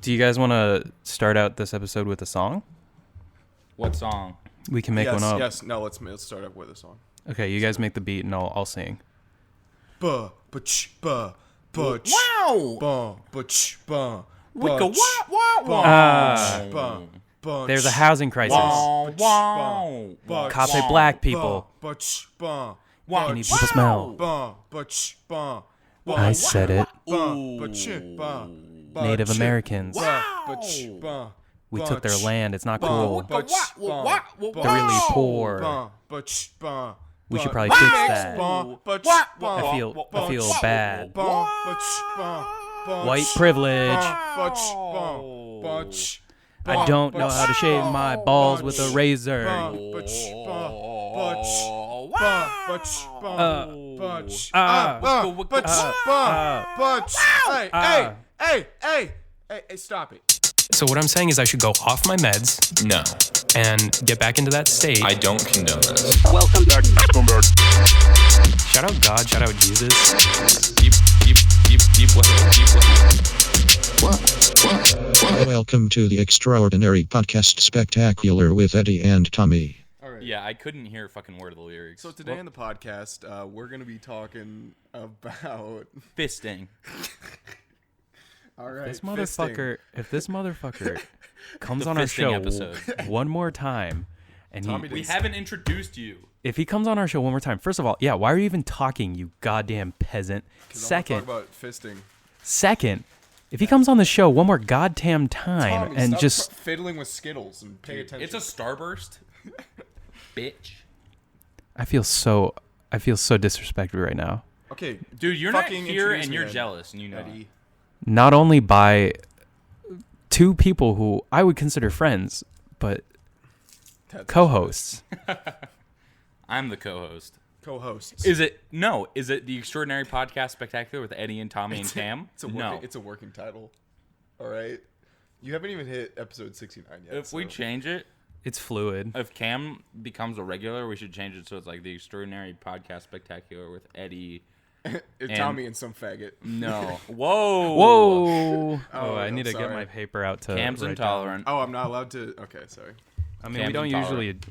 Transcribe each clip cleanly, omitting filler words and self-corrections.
Do you guys want to start out this episode with a song? What song? We can make one up. Yes, no, let's start up with a song. Okay, you guys make the beat and I'll sing. Wow! Wicka There's a housing crisis. Cops hate black people. Can you people smell? I said it. Native Americans. We took their land. It's not cool. They're really poor. We should probably fix that. I feel bad. White privilege. I don't know how to shave my balls with a razor. Hey, stop it. So what I'm saying is I should go off my meds. No. And get back into that state. I don't condone this. Welcome back. Shout out God, shout out Jesus. Deep Welcome to the Extraordinary Podcast Spectacular with Eddie and Tommy. All right. Yeah, I couldn't hear a fucking word of the lyrics. So today on the podcast, we're going to be talking about... Fisting. All right, If this motherfucker comes on our show episode. one more time, and Tommy We haven't introduced you. if he comes on our show one more time, first of all, yeah, why are you even talking, you goddamn peasant? Talk about fisting. Second, if he comes on the show one more goddamn time Tommy, and stop just fiddling with Skittles and pay attention. It's a starburst. Bitch. I feel so disrespected right now. Okay, Dude, you're not fucking here introduce and me you're then, jealous and you know Eddie. Not only by two people who I would consider friends, but That's co-hosts. I'm the co-host. Co-hosts. Is it the Extraordinary Podcast Spectacular with Eddie and Tommy and Cam? It's a working title. All right. You haven't even hit episode 69 yet. If we change it, It's fluid. if Cam becomes a regular, we should change it so it's like the Extraordinary Podcast Spectacular with Eddie. Tommy and some faggot. No. Whoa. Whoa! Oh, I need to sorry. get my paper out to. Cam's write down. intolerant. Oh, I'm not allowed to. Okay, sorry. I mean, Cam's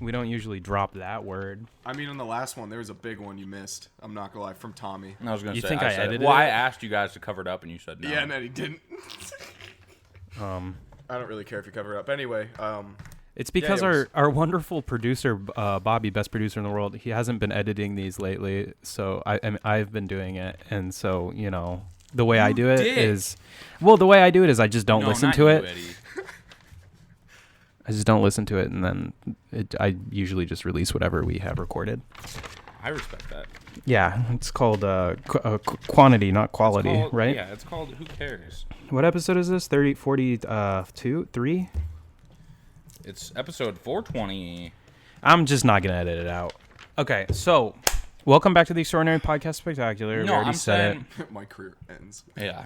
we don't usually drop that word. I mean, on the last one, there was a big one you missed. I'm not gonna lie, from Tommy. I was gonna You say. think I said it. edited Well, I it? asked you guys to cover it up, and you said no. Yeah, and Eddie didn't. I don't really care if you cover it up. Anyway, It's because it was- our wonderful producer, Bobby, best producer in the world, he hasn't been editing these lately. So I've been doing it, and so the way I do it is, I just don't No, listen not to you, it. Eddie. I just don't listen to it, and then I usually just release whatever we have recorded. I respect that. Yeah, it's called quantity, not quality, It's called- right? Yeah, it's called Who Cares? What episode is this? 30, 42, 3? It's episode 420. I'm just not going to edit it out. Okay, so welcome back to the Extraordinary Podcast Spectacular. We No, already I'm said saying. my career ends. Yeah.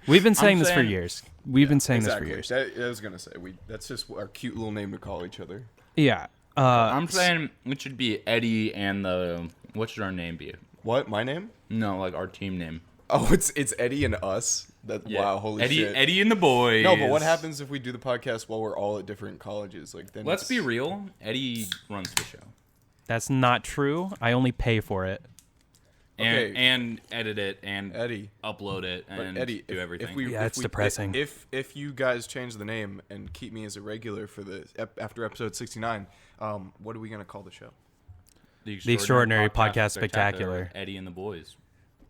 We've been saying this for saying- years. We've been saying Exactly. this for years. I was gonna say that's just our cute little name to call each other. Yeah. I'm saying it should be Eddie and the. What should our name be? What? My name? No, like our team name. Oh, it's Eddie and us. Wow, holy Eddie, shit. Eddie and the boys. No, but what happens if we do the podcast while we're all at different colleges? Like then. Let's be real. Eddie runs the show. That's not true. I only pay for it. Okay. And edit it and Eddie. upload it But and Eddie, do everything. It's depressing. If you guys change the name and keep me as a regular for the after episode 69, what are we gonna call the show? The Extraordinary Podcast Spectacular. Eddie and the boys.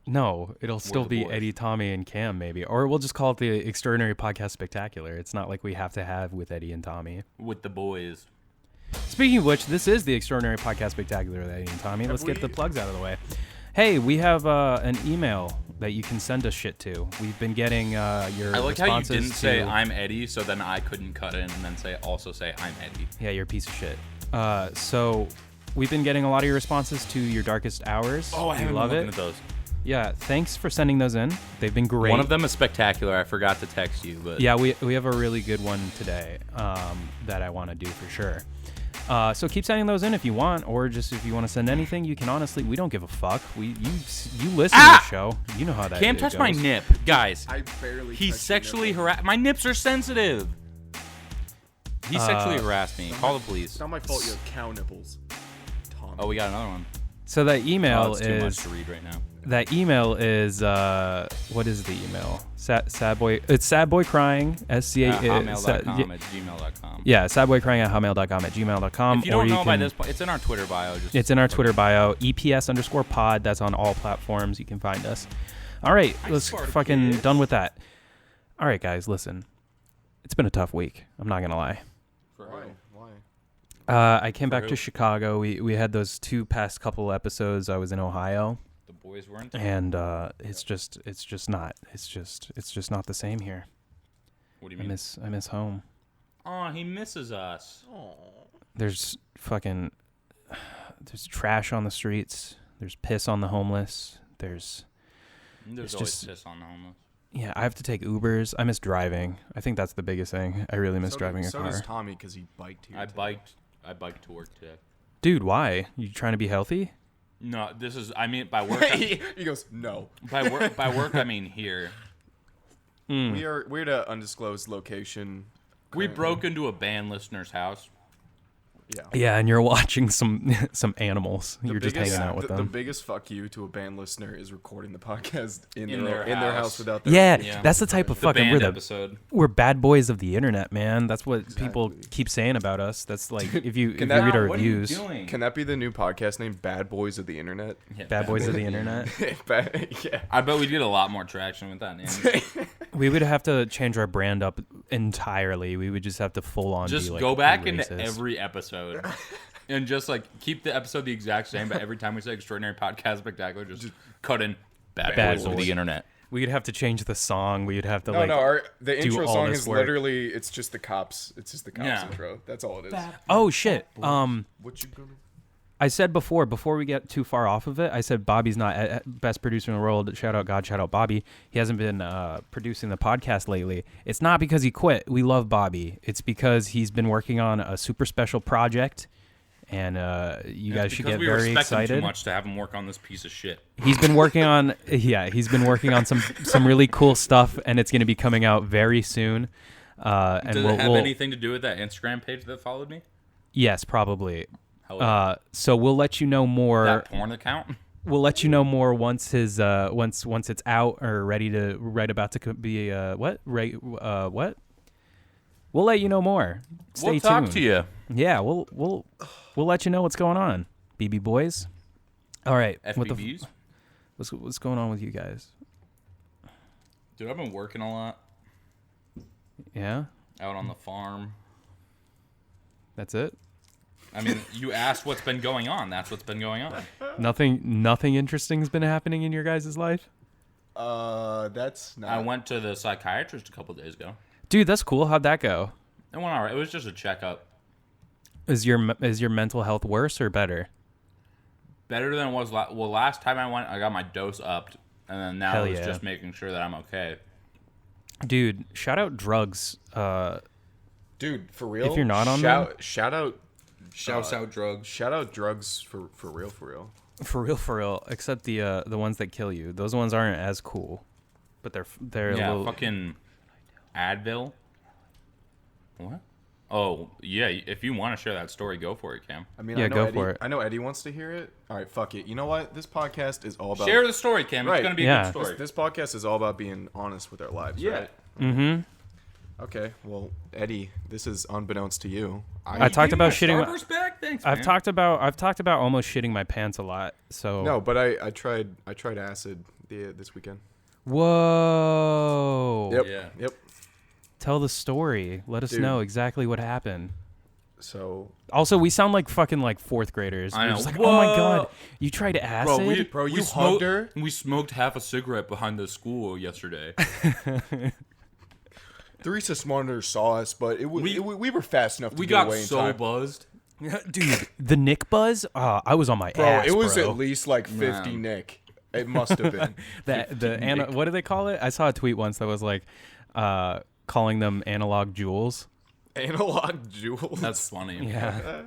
No, it'll still the be boys. Eddie, Tommy, and Cam, maybe. Or we'll just call it the Extraordinary Podcast Spectacular. It's not like we have to have with Eddie and Tommy. With the boys. Speaking of which, this is the Extraordinary Podcast Spectacular with Eddie and Tommy. Let's get the plugs out of the way. Hey, we have an email that you can send us shit to. We've been getting your I like how you responses didn't say to- I'm Eddie, so then I couldn't cut in and then also say I'm Eddie. Yeah, you're a piece of shit. So we've been getting a lot of your responses to your darkest hours. Oh, I We haven't love been it. looking at those. Yeah, thanks for sending those in. They've been great. One of them is spectacular. I forgot to text you, but Yeah, we have a really good one today that I want to do for sure. So keep sending those in if you want, or just if you want to send anything, you can. Honestly, we don't give a fuck. You listen to the show. You know how that Cam it touched goes. my nip, guys. I barely. He touched sexually your nipple. harassed. My nips are sensitive. He sexually harassed me. Call the police. It's not my fault. You have cow nipples. Tom. Oh, we got another one. So that Oh, email it's too much is to read right now. what is the email? Sad boy. It's sadboycrying. Hotmail.com at gmail.com. Yeah, sadboycrying at hotmail.com at gmail.com. If you don't know by this point, it's in our Twitter bio. Just It's in our Twitter bio, EPS_pod. That's on all platforms. You can find us. All right, let's fucking done with that. All right, guys, listen. It's been a tough week. I'm not gonna lie. Why? I came back to Chicago. We had those past couple episodes. I was in Ohio, The boys weren't. and it's just not the same here. What do you mean? I miss home. Oh, he misses us. There's trash on the streets. There's piss on the homeless. There's It's always just- piss on the homeless. Yeah, I have to take Ubers. I miss driving. I think that's the biggest thing. I really miss driving a so car. does Tommy because he biked here. I today. biked to work today. Dude, why? You trying to be healthy? No, this is. I mean, by work. he goes no. by work, I mean here. We're at an undisclosed location. We currently. broke into a band listener's house. Yeah. Yeah, and you're watching some animals. The You're just biggest- hanging out with the them. biggest fuck you to a band lister is recording the podcast in In their their house house. without their Yeah, Yeah. that's the type of The fucking band episode. we're bad boys of the internet, man. That's what people Exactly. keep saying about us. That's like if you Can read that- our What are you reviews, doing? Can that be the new podcast name? Bad Boys of the Internet. Yeah, bad boys of the internet. Yeah. I bet we'd get a lot more traction with that name. We would have to change our brand up entirely. We would just have to full on Just be, like, go back racist. into every episode and just like keep the episode the exact same, but every time we say Extraordinary Podcast Spectacular, just cut in Bad Boys of Boys. the Internet. We'd have to change the song. We'd have to No, like no. The do intro all song this is work. literally. It's just the cops. It's just the cops Yeah. intro. That's all it is. Oh shit. What you gonna? I said before we get too far off of it, I said Bobby's not best producer in the world. Shout out God, shout out Bobby. He hasn't been producing the podcast lately. It's not because he quit. We love Bobby. It's because he's been working on a super special project, and you guys should get we very respect him excited. too much to have him work on this piece of shit. He's been working on some really cool stuff, and it's going to be coming out very soon. And Does we'll, it have we'll- anything to do with that Instagram page that followed me? Yes, probably. Hell yeah. So we'll let you know more. That porn account? We'll let you know more once his once it's out or ready to about to be what? What? We'll let you know more. Stay We'll tuned. talk to you. Yeah, we'll let you know what's going on, BB boys. All right, FBBs? what's going on with you guys? Dude, I've been working a lot Yeah, out on the farm. that's it. I mean, you asked what's been going on. That's what's been going on. Nothing interesting has been happening in your guys' life, That's not. I went to the psychiatrist a couple days ago. dude. That's cool. How'd that go? It went all right. It was just a checkup. Is your mental health worse or better? Better than it was last time I went, I got my dose upped. And then now Hell it's yeah. just making sure that I'm okay. Dude, shout out drugs. Dude, for real. If you're not on shout out. Shouts out drugs. Shout out drugs for real. For real. Except the ones that kill you. Those ones aren't as cool, but they're a Yeah, little. fucking Advil. What? Oh, yeah. If you want to share that story, go for it, Cam. I mean, Yeah, I know go Eddie, for it. I know Eddie wants to hear it. All right, fuck it. You know what? This podcast is all about. Share the story, Cam. Right. It's going to be Yeah. a good story. This podcast is all about being honest with our lives, Yeah. right? Mm-hmm. Okay, well, Eddie, this is unbeknownst to you. I talked about shitting. Starburst back? Thanks, I've man. talked about almost shitting my pants a lot. So No, but I tried acid this weekend. Whoa. Yep. Yeah. Yep. Tell the story. Let us Dude. know exactly what happened. So, Also, we sound like fucking like fourth graders. I We're know. just like, oh my Whoa. god, you tried acid? Bro, you we hugged her? We smoked half a cigarette behind the school yesterday. the recess monitor saw us, but we were fast enough to We get got away in so time. buzzed. Dude, the Nick buzz. I was on my Bro, ass. it was bro. at least like 50 Man. Nick. It must have been. What do they call it? I saw a tweet once that was like calling them analog jewels. Analog jewels. That's funny. Yeah.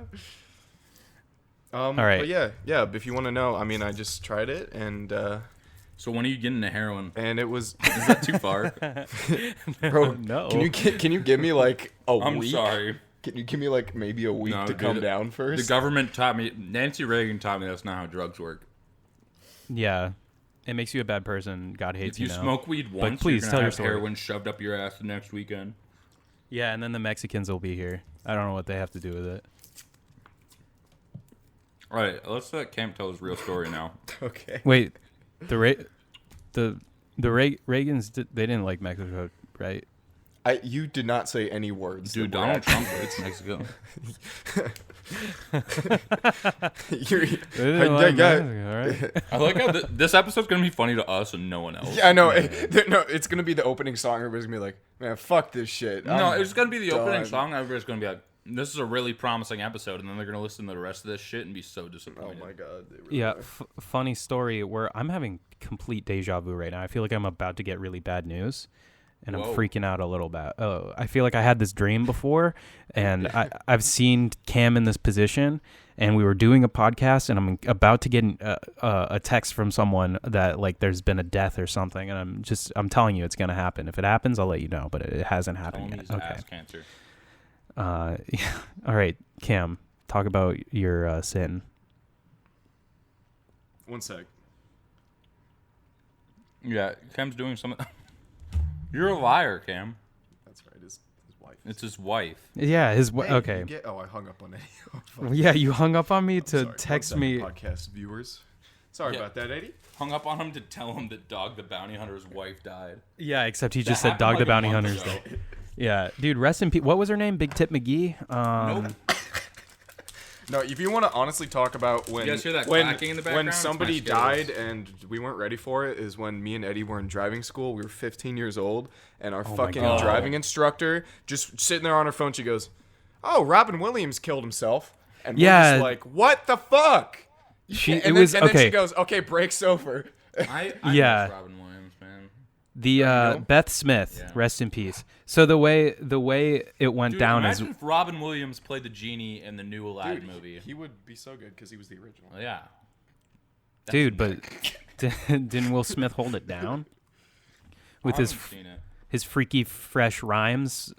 All right. But yeah. If you want to know, I mean, I just tried it, and So when are you getting to heroin? it was. Is that too far? Bro, No. Can you give me like a I'm week? sorry. Can you give me like maybe a week No, to dude, come down first? The government taught me. Nancy Reagan taught me that's not how drugs work. Yeah. It makes you a bad person. God hates If you now. smoke weed once, please you're tell gonna your have story. heroin shoved up your ass the next weekend. Yeah, and then the Mexicans will be here. I don't know what they have to do with it. All right, let's let Cam tell his real story now. Okay. Wait, the Reagans they didn't like Mexico, right? You did not say any words. Dude, that were Donald actually- Trump hates Mexico. You're- They didn't like yeah, Mexico, right? I like how this episode's gonna be funny to us and no one else. yeah, I know. No, it's gonna be the opening song. Everybody's gonna be like, "Man, fuck this shit." No, I'm it's gonna be the opening done." song. Everybody's gonna be like, "This is a really promising episode," and then they're gonna listen to the rest of this shit and be so Oh disappointed. my god. they really Yeah, are. funny story where I'm having complete deja vu right now. I feel like I'm about to get really bad news, and I'm Whoa. freaking out a little bit. Oh, I feel like I had this dream before, and I've seen Cam in this position, and we were doing a podcast, and I'm about to get a text from someone that like there's been a death or something, and I'm telling you it's gonna happen. If it happens, I'll let you know, but it hasn't Tell happened him yet. he's Okay. ass cancer. Yeah. All right, Cam, talk about your sin. One sec. Yeah, Cam's doing something. You're a liar, Cam. That's right. His wife. It's his wife. Yeah, his Hey, okay. I hung up on Eddie. Yeah, you hung up on me to Sorry, text 1 second, me. podcast viewers. Sorry Yeah. about that, Eddie. Hung up on him to tell him that Dog the Bounty Hunter's wife died. Yeah, except he That just said happened Dog like the a Bounty month Hunter's ago. dead. Yeah, dude, rest in peace. What was her name? Big Tip McGee? Nope. No, if you want to honestly talk about when You guys hear that when, clacking in the when background? It's my somebody Skittles. died and we weren't ready for it is when me and Eddie were in driving school. We were 15 years old, and our my fucking God. driving instructor just sitting there on her phone. She goes, "Oh, Robin Williams killed himself," and Yeah. we're just like, "What the fuck?" She, And it then was okay. she goes, "Okay, break's over." I Yeah. miss Robin Williams, man. The know? Beth Smith, Yeah. rest in peace. So the way it went Dude, down is imagine if Robin Williams played the genie in the new Aladdin movie. He would be so good because he was the original. Oh, yeah. dude, but didn't Will Smith hold it down with I his haven't seen it. his freaky fresh rhymes?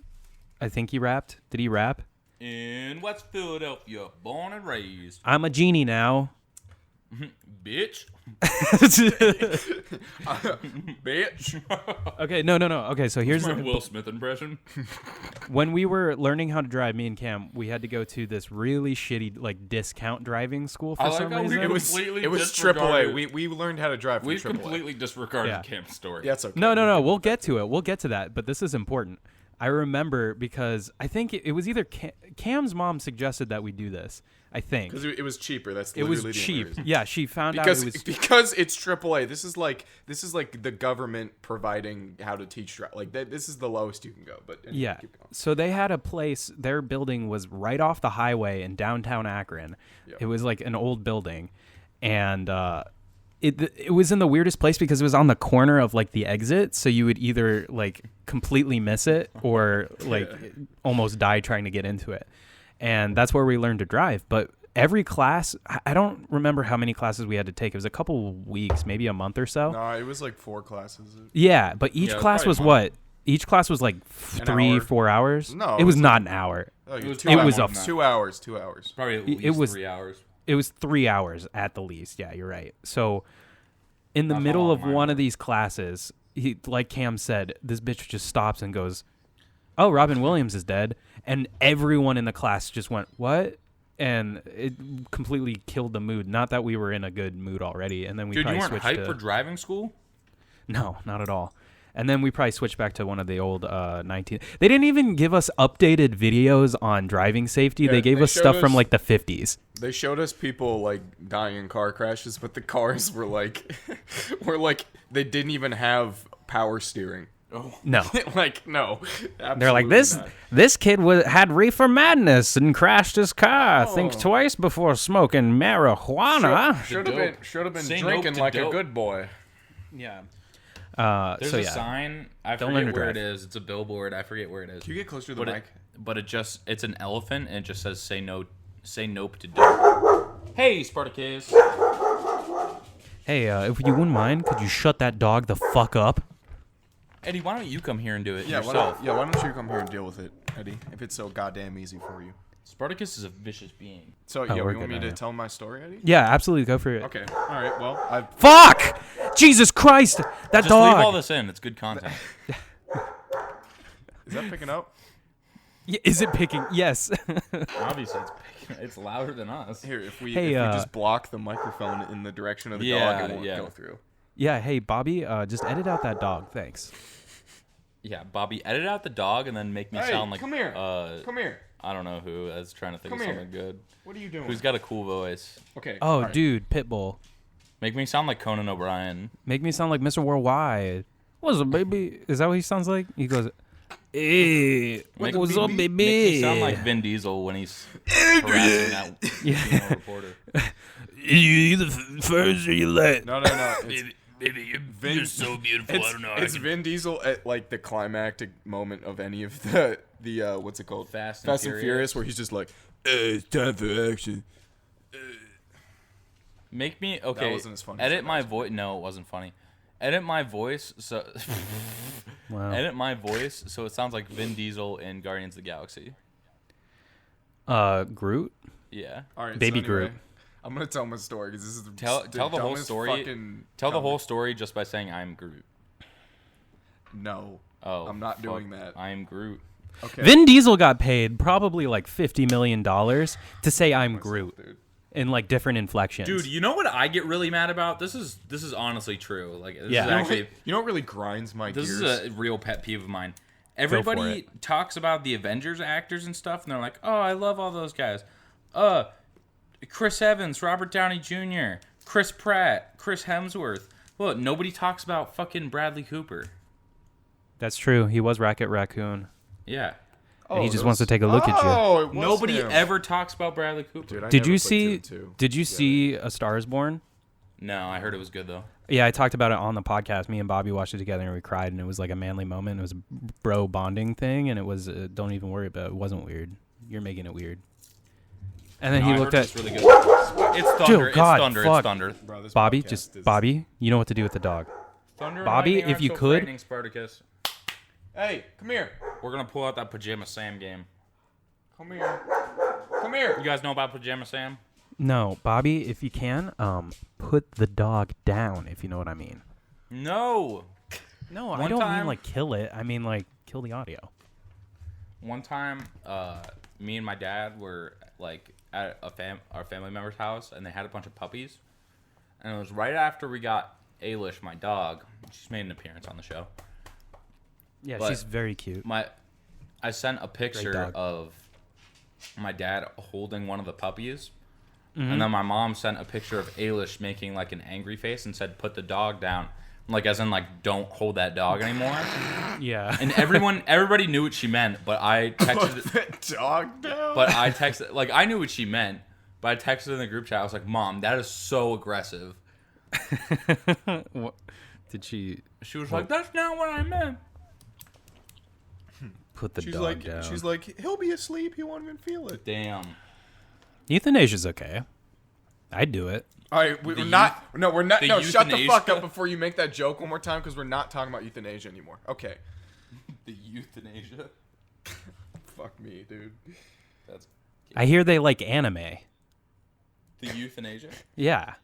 I think he rapped. Did he rap? In West Philadelphia, born and raised. I'm a genie now. Bitch. Bitch. Okay, no. Okay, so here's My the, Will Smith impression. when we were learning how to drive, me and Cam, we had to go to this really shitty like discount driving school for I like some how we reason. It was Completely AAA. disregarded- We learned how to drive from We've AAA. completely disregarded Yeah. Cam's story. Yeah, it's okay. No. We'll get to it. We'll get to that. But this is important. I remember because I think it was either Cam's mom suggested that we do this. I think Because it was cheaper. That's it was literally the only cheap. reason. Yeah, she found Because out it was. because it's AAA. This is like the government providing how to teach drive. Like this is the lowest you can go. But anyway, Yeah. keep going. So they had a place, their building was right off the highway in downtown Akron. Yep. It was like an old building. And it was in the weirdest place because it was on the corner of like the exit. So you would either like completely miss it or like almost die trying to get into it. And that's where we learned to drive. But every class, I don't remember how many classes we had to take. It was a couple weeks, maybe a month or so. No, it was like 4 classes. Yeah, but each Yeah, it was class probably was a what? Each class was like An 3, hour. 4 hours. No, it was not an hour. Oh, It was 2 It hours. was a- 2 hours. 2 hours. Probably at It least was- 3 hours. It was 3 hours at the least. Yeah, you're right. So, in the That's how middle long of mine one were. of these classes, like Cam said, this bitch just stops and goes, "Oh, Robin Williams is dead," and everyone in the class just went, "What?" And it completely killed the mood. Not that we were in a good mood already, and then we Dude, you probably weren't switched hyped to for driving school? no, not at all. And then we probably switched back to one of the old 19. They didn't even give us updated videos on driving safety. Yeah, they gave they us showed stuff from us- like the 50s. They showed us people like dying in car crashes, but the cars were like, they didn't even have power steering. No. Like no. They're like, absolutely this kid had reefer madness and crashed his car. Think Oh. twice before smoking marijuana. Should dope. have been Say no drinking to like a dope. good boy. Yeah. There's so a yeah. sign. I Don't learn forget to where it drive. is. It's a billboard. I forget where it is. Can you get closer to the But mic? it's an elephant and it just says say nope to dope. Hey, Spartacus. Hey, if you wouldn't mind, could you shut that dog the fuck up? Eddie, why don't you come here and do it Yeah, yourself? why don't you come here and deal with it, Eddie? If it's so goddamn easy for you. Spartacus is a vicious being. So, we're you want good me now, to yeah. tell my story, Eddie? Yeah, absolutely. Go for it. Okay. All right. Well, Fuck! Jesus Christ! That Just dog! leave all this in. It's good content. is that picking up? Yeah, is it picking? Yes. Obviously, it's louder than us. Here, if we Hey, just block the microphone in the direction of the Yeah, dog, it won't yeah. go through. Yeah, hey, Bobby, just edit out that dog. Thanks. Yeah, Bobby, edit out the dog and then make me Hey, sound like come here. Come Come here. I don't know who. I was trying to think Come of here. something good. What are you doing? Who's got a cool voice? Okay. Oh, all right. dude, Pitbull. Make me sound like Conan O'Brien. Make me sound like Mr. Worldwide. What's up, baby? Is that what he sounds like? He goes, hey, Make- what's up, baby? Make me sound like Vin Diesel when he's harassing that female reporter. You either first or you late. No. It's, Baby, you're so beautiful. it's Vin Diesel at like the climactic moment of any of the what's it called? Fast and Furious, where he's just like, it's time for action. Make me okay. wasn't as funny as Edit the my next voice. No, it wasn't funny. Edit my voice so. Wow. Edit my voice so it sounds like Vin Diesel in Guardians of the Galaxy. Groot? Yeah. All right, Baby so anyway, Groot. I'm gonna tell my story because this is the Tell the whole dumbest story. fucking Tell the comment. whole story just by saying I'm Groot. No. Oh, I'm not fuck. doing that. I'm Groot. Okay. Vin Diesel got paid probably like $50 million to say I'm Groot Dude. in like different inflections. Dude, you know what I get really mad about? This is honestly true. Like this Yeah. is You know actually You know what really grinds my this gears? is a real pet peeve of mine. for Everybody it. talks about the Avengers actors and stuff, and they're like, "Oh, I love all those guys." Chris Evans, Robert Downey Jr., Chris Pratt, Chris Hemsworth. Well, nobody talks about fucking Bradley Cooper. That's true. He was Rocket Raccoon. Yeah. And he just wants to take a look at you. Oh, it was Nobody him. ever talks about Bradley Cooper. Dude, I Did never you put two see? and two. Did you see A Star Is Born? No, I heard it was good though. Yeah, I talked about it on the podcast. Me and Bobby watched it together and we cried, and it was like a manly moment. It was a bro bonding thing, and it was don't even worry about it. It wasn't weird. You're making it weird. And then No, he I looked heard at it's really good. It's thunder. Dude, God, it's thunder. fuck. It's thunder. Bro, this Bobby. podcast Just is- Bobby. You know what to do with the dog. Thunder. and Bobby, lightning if aren't you so could- frightening, Spartacus. Hey, come here. We're gonna pull out that Pajama Sam game. Come here. Come here. You guys know about Pajama Sam? No, Bobby, if you can, put the dog down, if you know what I mean. No. No, I One don't time- mean like kill it. I mean like kill the audio. One time, me and my dad were like at our family member's house, and they had a bunch of puppies. And it was right after we got Ailish, my dog. She's made an appearance on the show. Yeah, But- she's very cute. I sent a picture dog. of my dad holding one of the puppies. Mm-hmm. And then my mom sent a picture of Ailish making like an angry face and said, "Put the dog down." Like as in like, don't hold that dog anymore. Yeah. And everybody knew what she meant, but I texted Put the dog down. but I texted like I knew what she meant, but I texted in the group chat. I was like, "Mom, that is so aggressive." What, did she She was like, "That's not what I meant." put the she's dog like, down? she's like, he'll be asleep. He won't even feel it. Damn. Euthanasia's okay. I'd do it. All right, we're The not. No, we're not. the No, shut the fuck euthanasia? up before you make that joke one more time, because we're not talking about euthanasia anymore. Okay. The euthanasia. Fuck me, dude. That's I hear they like anime. the euthanasia. Yeah.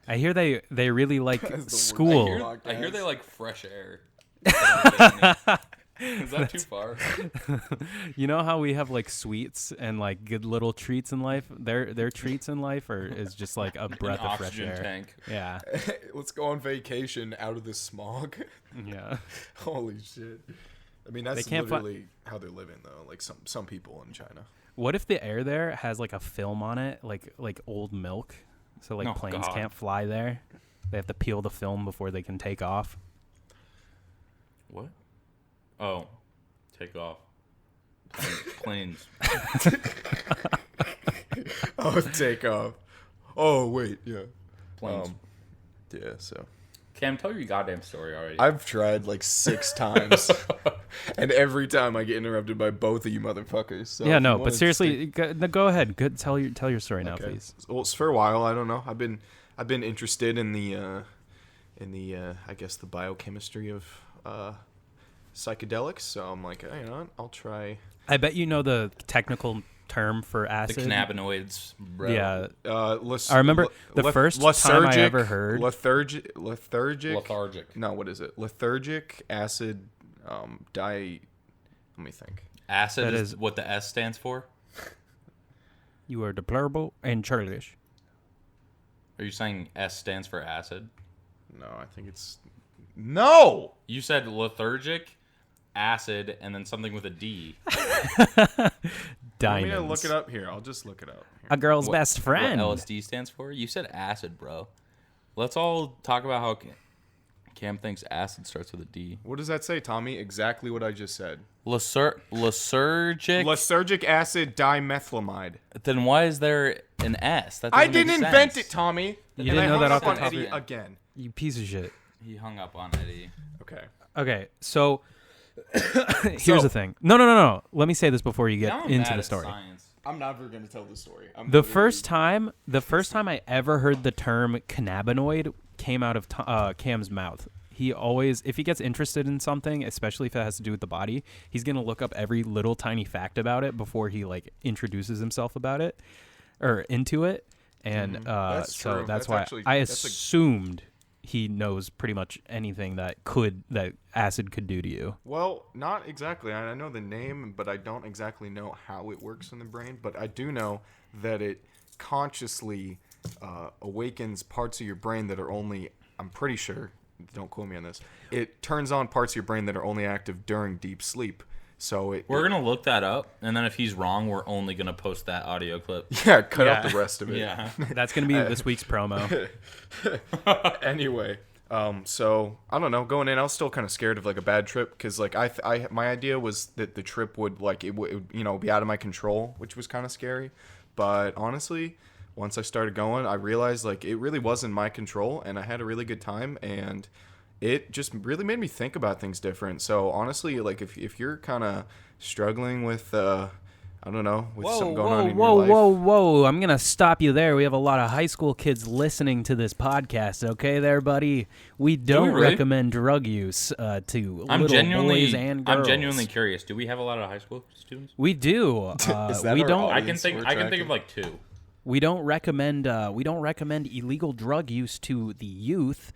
I hear they really like That's the worst. school. I hear they like fresh air. Is that too far? You know how we have like sweets and like good little treats in life? Their treats in life is just like a breath An of fresh oxygen air. tank. Yeah. Let's go on vacation out of this smog. Yeah. Holy shit. I mean, that's They can't fi- literally how they're living, though. Like some people in China. What if the air there has like a film on it, like old milk? So like Oh, planes God. can't fly there. They have to peel the film before they can take off. What? Oh, take off. Planes. Oh, take off. Oh, wait, yeah. Planes. Yeah, so. Cam, tell your goddamn story already. I've tried like 6 times, and every time I get interrupted by both of you motherfuckers. So Yeah, if no, you but wanna seriously, go ahead. Good, tell your story now, Okay. please. Well, it's for a while. I don't know. I've been interested in the I guess the biochemistry of psychedelics. So I'm like, you know what? I'll try. I bet you know the technical term for the acid. cannabinoids, bro. Yeah, I remember the first time I ever heard- lethargic. Lethargic. No, what is it? Lethargic acid. Let me think. Acid That is is- what the S stands for. you are deplorable and churlish. Are you saying S stands for acid? No, I think it's no. You said lethargic, acid, and then something with a D. Want me Diamonds. to look it up here? I'll just look it up. Here. A girl's What- best friend. What LSD stands for? You said acid, bro. Let's all talk about how Cam thinks acid starts with a D. What does that say, Tommy? Exactly what I just said. Lysergic? Lysergic acid dimethylamide. Then why is there an S? That I doesn't make didn't invent sense. it, Tommy. You And didn't I know hung that up off the on top of Eddie your- again. You piece of shit. He hung up on Eddie. Okay. Okay, so here's the thing. No. Let me say this before you Now get I'm into mad the at story. science. I'm never gonna tell the story. The first time I ever heard the term cannabinoid came out of Cam's mouth. He always, if he gets interested in something, especially if it has to do with the body, he's gonna look up every little tiny fact about it before he like introduces himself about it or into it. And That's so true. that's That's why actually- I that's a- assumed he knows pretty much anything that acid could do to you. Well, not exactly. I know the name, but I don't exactly know how it works in the brain. But I do know that it consciously awakens parts of your brain that are only, I'm pretty sure, don't quote me on this, it turns on parts of your brain that are only active during deep sleep. So We're gonna look that up, and then if he's wrong, we're only gonna post that audio clip. yeah, cut out Yeah. the rest of it. Yeah. That's gonna be this week's promo. Anyway, so I don't know. Going in, I was still kind of scared of like a bad trip because like my idea was that the trip would like it would be out of my control, which was kind of scary. But honestly, once I started going, I realized like it really was in my control, and I had a really good time, and it just really made me think about things different. So honestly, like if you're kind of struggling with I don't know, with something going on in your life. Whoa. I'm going to stop you there. We have a lot of high school kids listening to this podcast, okay there, buddy? We don't really? recommend drug use to I'm little genuinely, boys and girls. I'm genuinely curious. Do we have a lot of high school students? We do. Is that we our don't. audience? I can think of like 2. We don't recommend illegal drug use to the youth.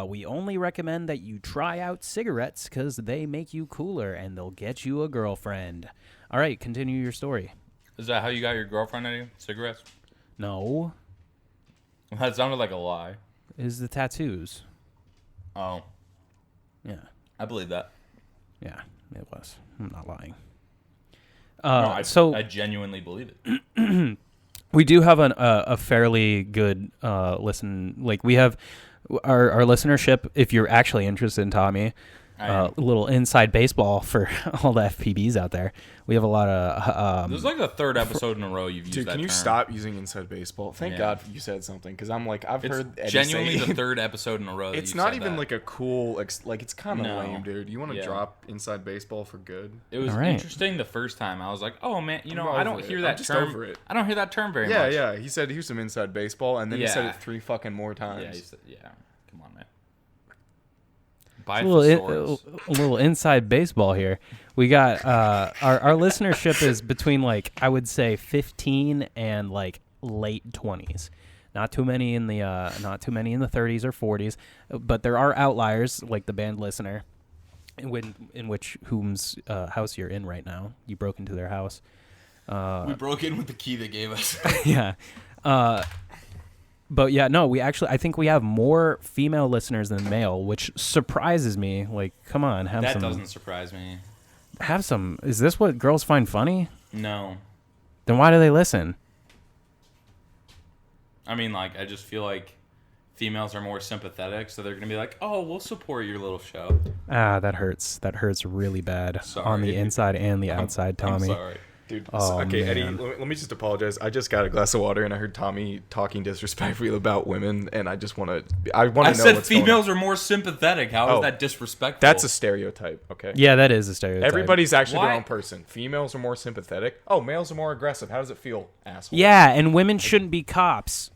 We only recommend that you try out cigarettes because they make you cooler and they'll get you a girlfriend. All right, continue your story. Is that how you got your girlfriend, Eddie? Cigarettes? No, That sounded like a lie. is the tattoos. Oh, Yeah, I believe that. yeah, it was. I'm not lying. No, I genuinely believe it. We do have a fairly good listen. Like we have our listenership. If you're actually interested in Tommy, a little inside baseball for all the FPBs out there. We have a lot of. This is like the 3rd episode in a row you've used Dude, that can you term. stop using inside baseball? Thank Yeah. God you said something, because I'm like, I've It's heard Eddie genuinely say the 3rd episode in a row that It's you've not said even that. like a cool, like it's kind of No. lame, dude. You want to Yeah. drop inside baseball for good? It was All right. interesting the first time. I was like, oh man, I'm I don't over hear it. that I'm just term. over it. I don't hear that term very Yeah, much. yeah. He said he was some inside baseball, and then he said Yeah. it 3 fucking more times. Yeah, he said, yeah. Come on, man. A Bifesaurus. little inside baseball here. We got our listenership is between like I would say 15 and like late 20s. Not too many in the 30s or 40s, but there are outliers like the band Listener, in which whom's house you're in right now. You broke into their house. We broke in with the key they gave us. Yeah. But yeah, no, I think we have more female listeners than male, which surprises me. Like, come on, That doesn't surprise me. have some. Is this what girls find funny? No. Then why do they listen? I mean, like, I just feel like females are more sympathetic, so they're going to be like, oh, we'll support your little show. Ah, that hurts. That hurts really bad on the Sorry. inside and the outside, Tommy. I'm sorry. Dude, Oh, okay, Eddie, man. let me just apologize. I just got a glass of water and I heard Tommy talking disrespectfully about women, and I want to I know what's said going females on. are more sympathetic. How is Oh, that disrespectful? That's a stereotype, okay? Yeah, that is a stereotype. Everybody's actually Why? their own person. Females are more sympathetic. Oh, males are more aggressive. How does it feel, asshole? Yeah, and women shouldn't be cops.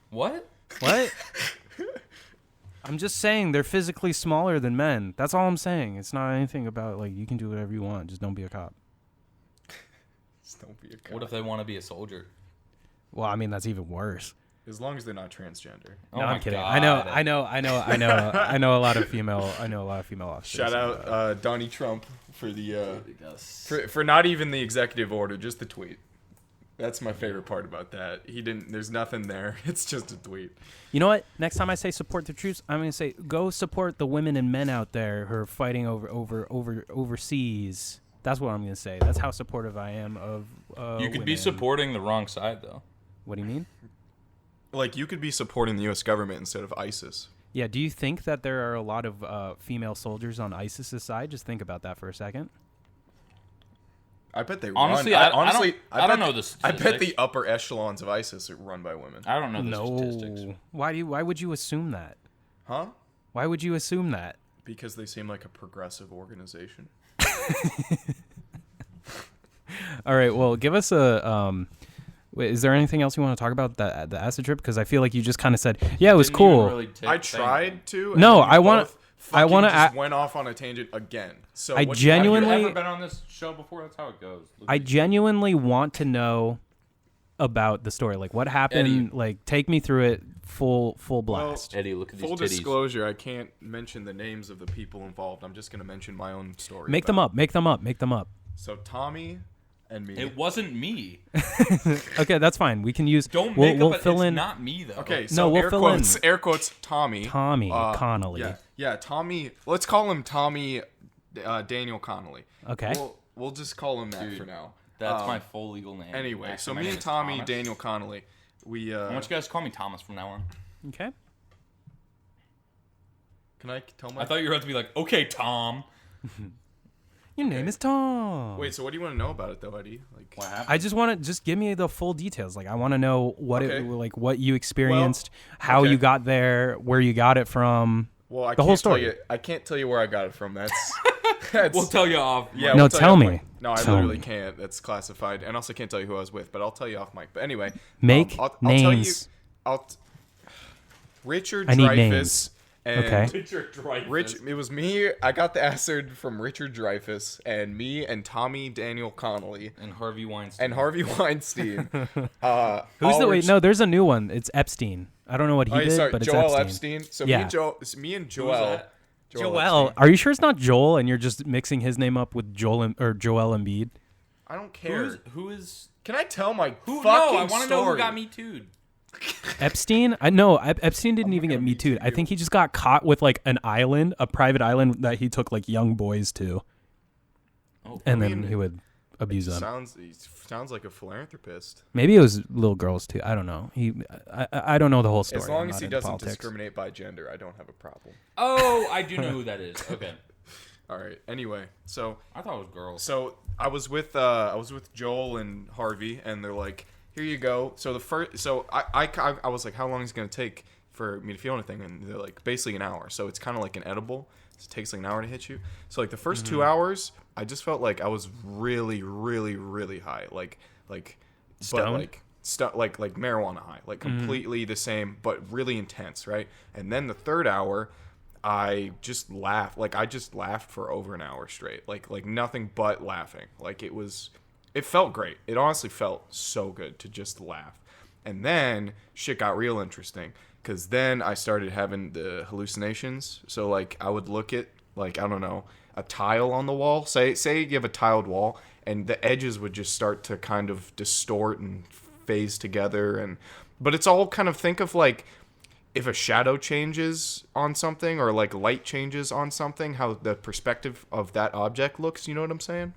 What? What? I'm just saying they're physically smaller than men. That's all I'm saying. It's not anything about like you can do whatever you want. Just don't be a cop. Just don't be a cop. What if they want to be a soldier? Well, I mean that's even worse. As long as they're not transgender. No, I'm kidding. I know a lot of female officers. Shout out Donnie Trump for the for not even the executive order, just the tweet. That's my favorite part about that. He didn't. There's nothing there. It's just a tweet. You know what? Next time I say support the troops, I'm gonna say go support the women and men out there who are fighting overseas. That's what I'm gonna say. That's how supportive I am of. You could be women. supporting the wrong side, though. What do you mean? Like you could be supporting the U.S. government instead of ISIS. Yeah. Do you think that there are a lot of female soldiers on ISIS's side? Just think about that for a second. I bet they Honestly, run. I don't know the I bet statistics. the upper echelons of ISIS are run by women. I don't know the statistics. No. Why would you assume that? Huh? Why would you assume that? Because they seem like a progressive organization. All right. Well, give us a. Wait, is there anything else you want to talk about the acid trip? Because I feel like you just kind of said, yeah, it was Didn't cool. even really take I things. tried to. No, and then I you wanna- both I wanna fucking just a- went off on a tangent again. So I what- genuinely- Have you ever been on this show before? That's how it goes. Look I at you. genuinely want to know about the story. Like, what happened? Eddie. Like, take me through it full blast. Eddie, look at these Full titties. disclosure, I can't mention the names of the people involved. I'm just gonna mention my own story. Make them up. Make them up. Make them up. So Tommy and me. It wasn't me. Okay, that's fine. We can use. Don't we'll, make we'll up. fill It's in. not me though. Okay, No, so we'll air fill quotes, in. air quotes, Tommy. Tommy Connolly. Yeah, Tommy. Let's call him Tommy Daniel Connolly. Okay. We'll just call him that Dude, for now. That's my full legal name. Anyway, so My me name and is Tommy Thomas. Daniel Connolly, we. I want you guys to call me Thomas from now on. Okay. Can I tell my? I thought you were about to be like, okay, Tom. Your name is Tom. Wait, so what do you want to know about it though, Eddie? Like, What happened? I just want to just give me the full details. Like, I want to know what Okay. it like, what you experienced, how okay. you got there, where you got it from. well, I The whole can't tell story. you. I can't tell you where I got it from. That's. We'll tell you off. Yeah, No, we'll tell you me. off mic. No, I Tell literally me. can't. That's classified, and also can't tell you who I was with. But I'll tell you off mic. But anyway, Make I'll tell you. names. Richard I need Dreyfuss names. and Okay. Richard Dreyfuss. Rich. It was me. I got the acid from Richard Dreyfuss, and me and Tommy Daniel Connolly and Harvey Weinstein. and Harvey Weinstein. Who's all the were wait? No, there's a new one. It's Epstein. I don't know what he Oh, did, sorry, but it's Joel Epstein. Epstein. So Yeah. me and Who's Joel. that? Joel, Epstein. are you sure it's not Joel and you're just mixing his name up with Joel Embiid? I don't care. Who is? Can I tell my Who? fucking No, I want to know who story? got me too. Epstein? I know Epstein didn't even get Me Too. I think he just got caught with like an island, a private island that he took like young boys to, and then he would abuse them. He sounds like a philanthropist. Maybe it was little girls too. I don't know. I don't know the whole story. As long I'm as not he into doesn't politics. discriminate by gender, I don't have a problem. Oh, I do know who that is. Okay, All right. Anyway, so I thought it was girls. So I was with Joel and Harvey, and they're like, "Here you go." So I was like, "How long is it gonna take for me to feel anything?" And they're like, "Basically an hour." So it's kind of like an edible. It takes like an hour to hit you. So like the first 2 hours, I just felt like I was really, really, really high, like Stoned? but like marijuana high, like completely the same, but really intense, right? And then the third hour, I just laughed. Like I just laughed for over an hour straight. Like nothing but laughing. Like it felt great. It honestly felt so good to just laugh. And then shit got real interesting because then I started having the hallucinations. So like I would look at like, I don't know, a tile on the wall. Say you have a tiled wall and the edges would just start to kind of distort and phase together. But it's all kind of, think of like, if a shadow changes on something or like light changes on something, how the perspective of that object looks, you know what I'm saying?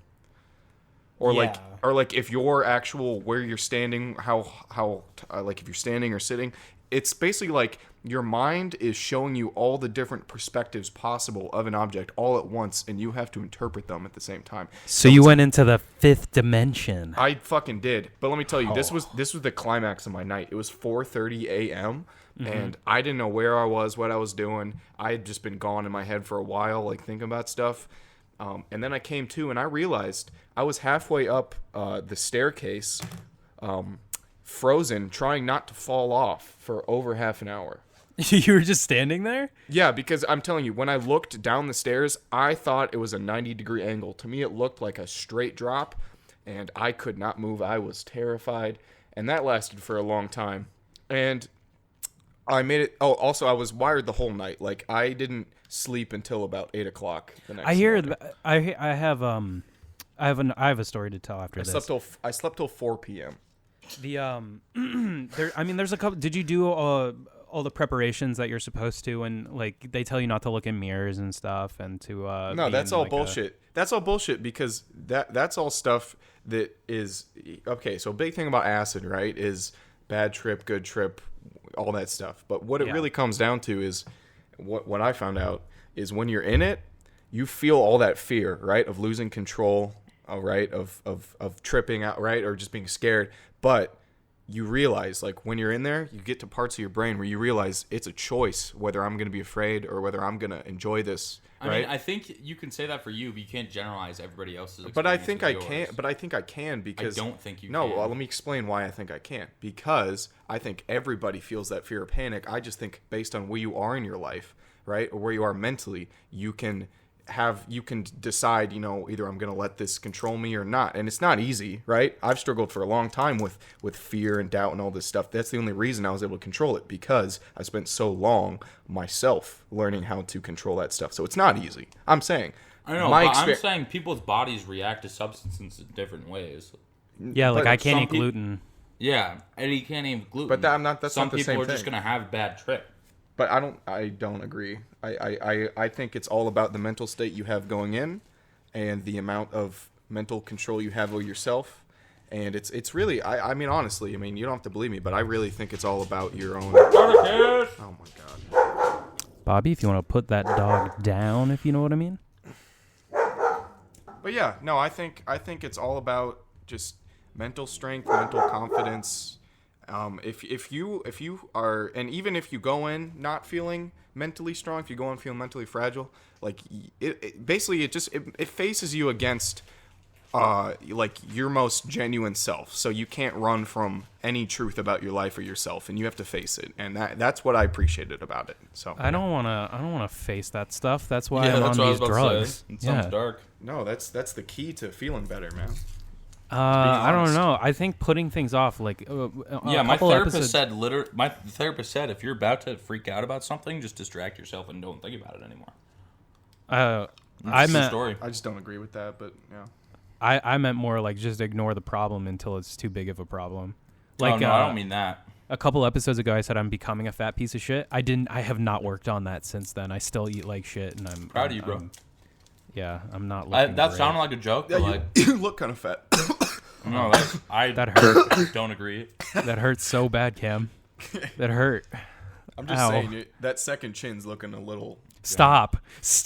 Or like if your actual, where you're standing, how like if you're standing or sitting, it's basically like your mind is showing you all the different perspectives possible of an object all at once, and you have to interpret them at the same time. So you went into the 5th dimension. I fucking did. But let me tell you, this was the climax of my night. It was 4:30 a.m. and I didn't know where I was, what I was doing. I had just been gone in my head for a while, like thinking about stuff. And then I came to, and I realized I was halfway up the staircase, frozen, trying not to fall off for over half an hour. You were just standing there? Yeah, because I'm telling you, when I looked down the stairs, I thought it was a 90-degree angle. To me, it looked like a straight drop, and I could not move. I was terrified, and that lasted for a long time. And I made it. Oh, also, I was wired the whole night. Like, I didn't sleep until about 8 o'clock the next morning. I have a story to tell after this. I slept till 4 p.m. There's a couple. Did you do all the preparations that you're supposed to, and like they tell you not to look in mirrors and stuff, and to no, that's all bullshit. That's all bullshit because that's all stuff that is okay. So a big thing about acid, right, is bad trip, good trip, all that stuff. But what it really comes down to is what I found out is when you're in it, you feel all that fear, right, of losing control, right, of tripping out, right, or just being scared. But you realize, like, when you're in there, you get to parts of your brain where you realize it's a choice whether I'm going to be afraid or whether I'm going to enjoy this, right? I mean, I think you can say that for you, but you can't generalize everybody else's experience. But I think I can because... I don't think you can. No, well, let me explain why I think I can't. Because I think everybody feels that fear of panic. I just think based on where you are in your life, right, or where you are mentally, you can decide, either I'm going to let this control me or not. And it's not easy, right? I've struggled for a long time with fear and doubt and all this stuff. That's the only reason I was able to control it, because I spent so long myself learning how to control that stuff. So it's not easy. I'm saying. I know, but I'm saying people's bodies react to substances in different ways. Yeah, like I can't eat gluten. Yeah, Eddie can't eat gluten. But that's not the same thing. Some people are just going to have a bad trip. But I don't agree. I think it's all about the mental state you have going in and the amount of mental control you have over yourself. And it's really, I mean, honestly, you don't have to believe me, but I really think it's all about your own. Oh my God. Bobby, if you want to put that dog down, if you know what I mean. But yeah, no, I think it's all about just mental strength, mental confidence. If you are, and even if you go in not feeling mentally strong, if you go in feeling mentally fragile, like it faces you against like your most genuine self. So you can't run from any truth about your life or yourself, and you have to face it. And that's what I appreciated about it. So I don't wanna face that stuff. That's why I'm on these drugs. It sounds dark. No, that's the key to feeling better, man. I don't know. I think putting things off, like my therapist said if you're about to freak out about something, just distract yourself and don't think about it anymore. I just don't agree with that, but yeah. I meant more like just ignore the problem until it's too big of a problem. Like, no, I don't mean that. A couple episodes ago, I said I'm becoming a fat piece of shit. I have not worked on that since then. I still eat like shit, and I'm proud of you, bro. Yeah, I'm not looking that great. sounded like a joke, but like you look kind of fat. No, that hurt. Don't agree. That hurts so bad, Cam. That hurt. I'm just saying that second chin's looking a little. Stop.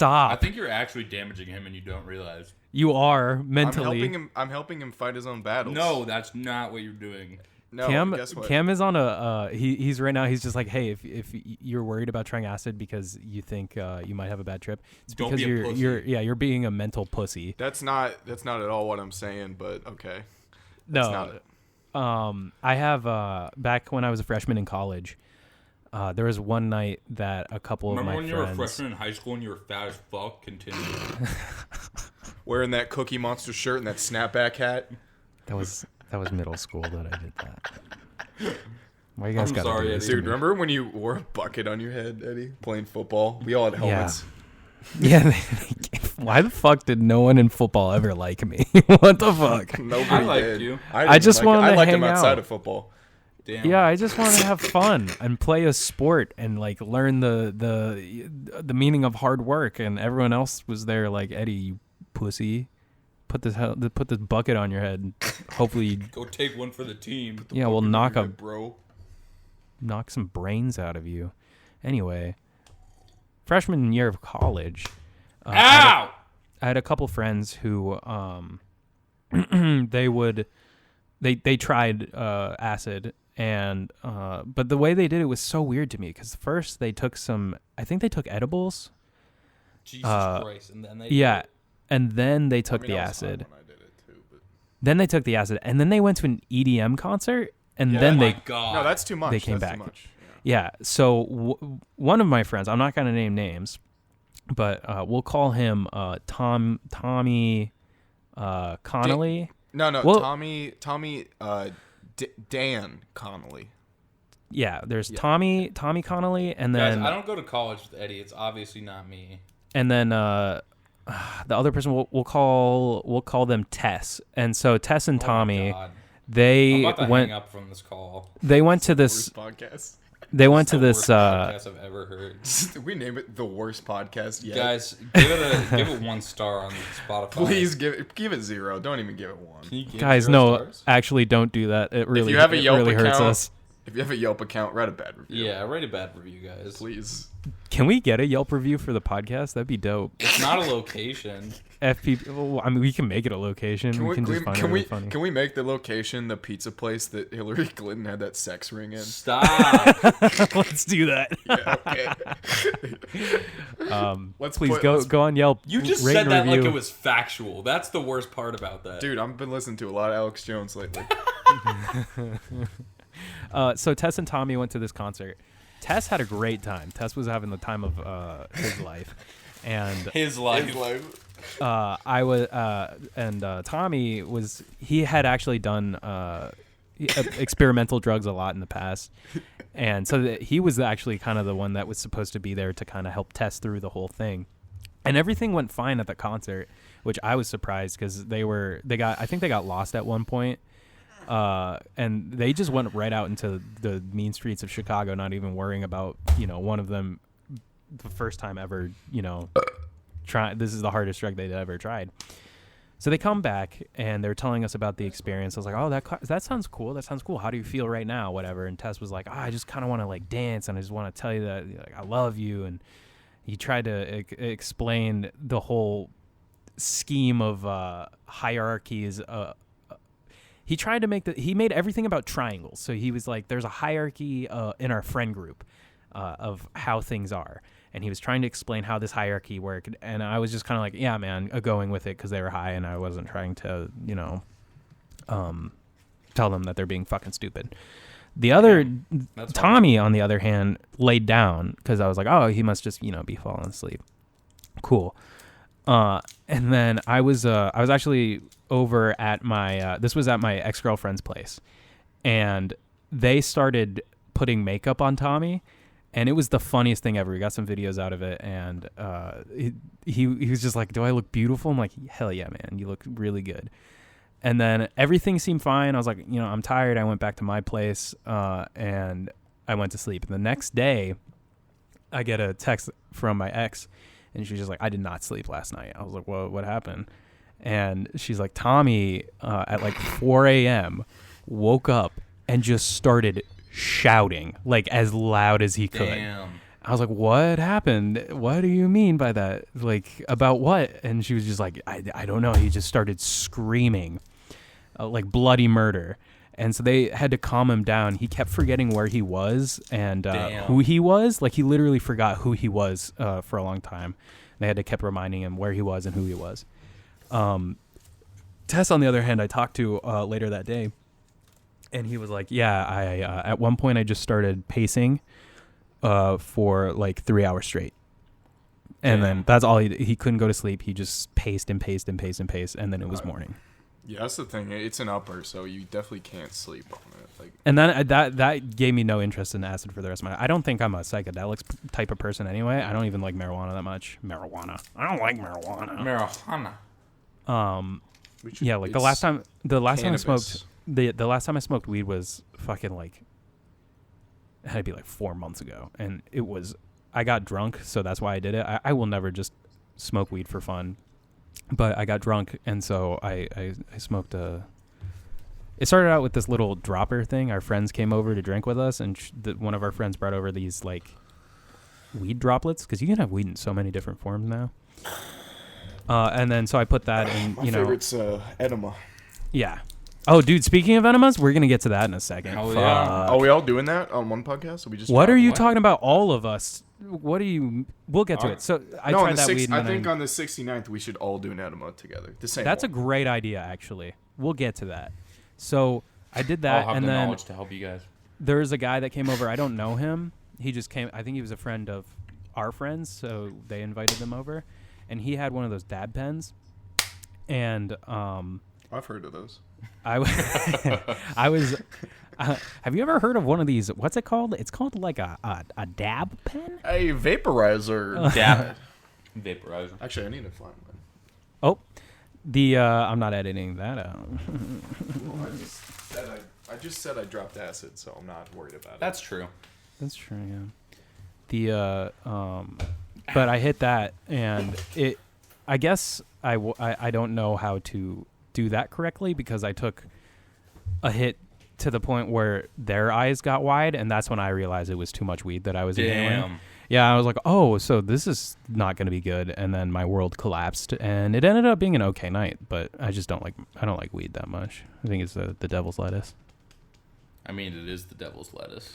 I think you're actually damaging him, and you don't realize. You are mentally. I'm helping him fight his own battles. No, that's not what you're doing. No, guess what? Cam is on a he's right now, he's just like, hey, if you're worried about trying acid because you think you might have a bad trip, it's don't because be a pussy. you're being a mental pussy. That's not at all what I'm saying, but okay. That's not it. I have back when I was a freshman in college, there was one night that a couple Remember of my when friends. you were a freshman in high school and you were fat as fuck? Continue. Wearing that Cookie Monster shirt and that snapback hat. That was middle school that I did that. Why you guys got to do this? Dude, remember when you wore a bucket on your head, Eddie, playing football? We all had helmets. Yeah. Why the fuck did no one in football ever like me? What the fuck? Nobody liked did. you. I just wanted to hang out. I liked him outside of football. Damn. Yeah, I just wanted to have fun and play a sport and like learn the meaning of hard work. And everyone else was there like, Eddie, you pussy. Put this bucket on your head. Hopefully, go take one for the team. Yeah, we'll knock a bro. knock some brains out of you. Anyway, freshman year of college. Ow! I had a couple friends who they tried acid, and but the way they did it was so weird to me, because first they took I think they took edibles. Jesus Christ! And then they and then they took the acid. Then they took the acid, and then they went to an EDM concert, and then God. No, that's too much. They came That's back. Too much. Yeah. So one of my friends, I'm not gonna name names, but we'll call him Tommy Connolly. No, Tommy Dan Connolly. Yeah, there's Tommy Connolly, and Guys, then I don't go to college with Eddie. It's obviously not me. and then the other person we'll call them Tess. And so Tess and Tommy, I'm they about to went hang up from this call. they went to this Worst podcast. they went to The this worst podcast I've ever heard. Did we name it the worst podcast yet? Guys, give it 1 star on Spotify. Please give it 0. Don't even give it 1. Can you give guys 0 no stars? actually don't do that. It really If you have a it Yelp really hurts account, us. If you have a Yelp account, write a bad review. Yeah, write a bad review, guys. Please. Can we get a Yelp review for the podcast? That'd be dope. It's not a location. FP. Well, I mean, we can make it a location. We can just find it really funny. Can we make the location the pizza place that Hillary Clinton had that sex ring in? Stop. Let's do that. Yeah, okay. Please go on Yelp. You just rate said and that like review. it was factual. That's the worst part about that. Dude, I've been listening to a lot of Alex Jones lately. So Tess and Tommy went to this concert. Tess had a great time. Tess was having the time of his life, and His life. I was and Tommy was. He had actually done experimental drugs a lot in the past, and so he was actually kind of the one that was supposed to be there to kind of help Tess through the whole thing. And everything went fine at the concert, which I was surprised, because I think they got lost at one point. And they just went right out into the mean streets of Chicago, not even worrying about, one of them, the first time ever, this is the hardest drug they'd ever tried. So they come back and they're telling us about the experience. I was like, oh, that sounds cool. That sounds cool. How do you feel right now? Whatever. And Tess was like, oh, I just kind of want to like dance, and I just want to tell you that like, I love you. And he tried to explain the whole scheme of hierarchies. He tried to he made everything about triangles. So he was like, there's a hierarchy in our friend group of how things are. And he was trying to explain how this hierarchy worked. And I was just kind of like, yeah, man, going with it because they were high, and I wasn't trying to, tell them that they're being fucking stupid. The other, Tommy, on the other hand, laid down because I was like, oh, he must just, be falling asleep. Cool. And then I was actually over at my this was at my ex-girlfriend's place, and they started putting makeup on Tommy, and it was the funniest thing ever. We got some videos out of it, and he was just like, do I look beautiful? I'm like, hell yeah, man, you look really good. And then everything seemed fine. I was like, I'm tired. I went back to my place, and I went to sleep. And the next day I get a text from my ex, and she's just like, I did not sleep last night. I was like, what happened? And she's like, Tommy, at like 4 a.m., woke up and just started shouting, like as loud as he could. Damn. I was like, what happened? What do you mean by that? Like, about what? And she was just like, I don't know. He just started screaming, like bloody murder. And so they had to calm him down. He kept forgetting where he was and who he was. Like, he literally forgot who he was for a long time. They had to keep reminding him where he was and who he was. Tess, on the other hand, I talked to later that day, and he was like, yeah, I at one point I just started pacing for like 3 hours straight. And then that's all he couldn't go to sleep. He just paced and paced and paced and paced, and then it was morning. Yeah, that's the thing. It's an upper, so you definitely can't sleep on it. Like, and then that gave me no interest in acid for the rest of my life. I don't think I'm a psychedelics type of person anyway. I don't even like marijuana that much. I don't like marijuana. Yeah, like the last time I smoked the last time I smoked weed was fucking like, it had to be like 4 months ago, and I got drunk, so that's why I did it. I will never just smoke weed for fun, but I got drunk, and so I smoked It started out with this little dropper thing. Our friends came over to drink with us, and one of our friends brought over these like weed droplets, because you can have weed in so many different forms now. And then so I put that in. My favorite's enema. Yeah. Oh, dude. Speaking of enemas, we're gonna get to that in a second. Oh yeah. Are we all doing that on one podcast? Or we just What are you talking about? All of us. What are you? We'll get to it. So I tried that weed. I think on the 69th we should all do an enema together. The same. That's a great idea, actually. We'll get to that. So I did that, I'll have and the then knowledge to help you guys. there's a guy that came over. I don't know him. He just came. I think he was a friend of our friends, so they invited them over, and he had one of those dab pens, and I've heard of those. I was. Have you ever heard of one of these? What's it called? It's called like a dab pen. A vaporizer. Dab it. Vaporizer. Actually, I need to find one. Oh, I'm not editing that out. Well, I just said I dropped acid, so I'm not worried about it. That's true. That's true. Yeah. But I hit that, and it. I guess I don't know how to do that correctly, because I took a hit to the point where their eyes got wide, and that's when I realized it was too much weed that I was inhaling. Damn. Yeah, I was like, oh, so this is not going to be good, and then my world collapsed, and it ended up being an okay night. But I don't like weed that much. I think it's the devil's lettuce. I mean, it is the devil's lettuce.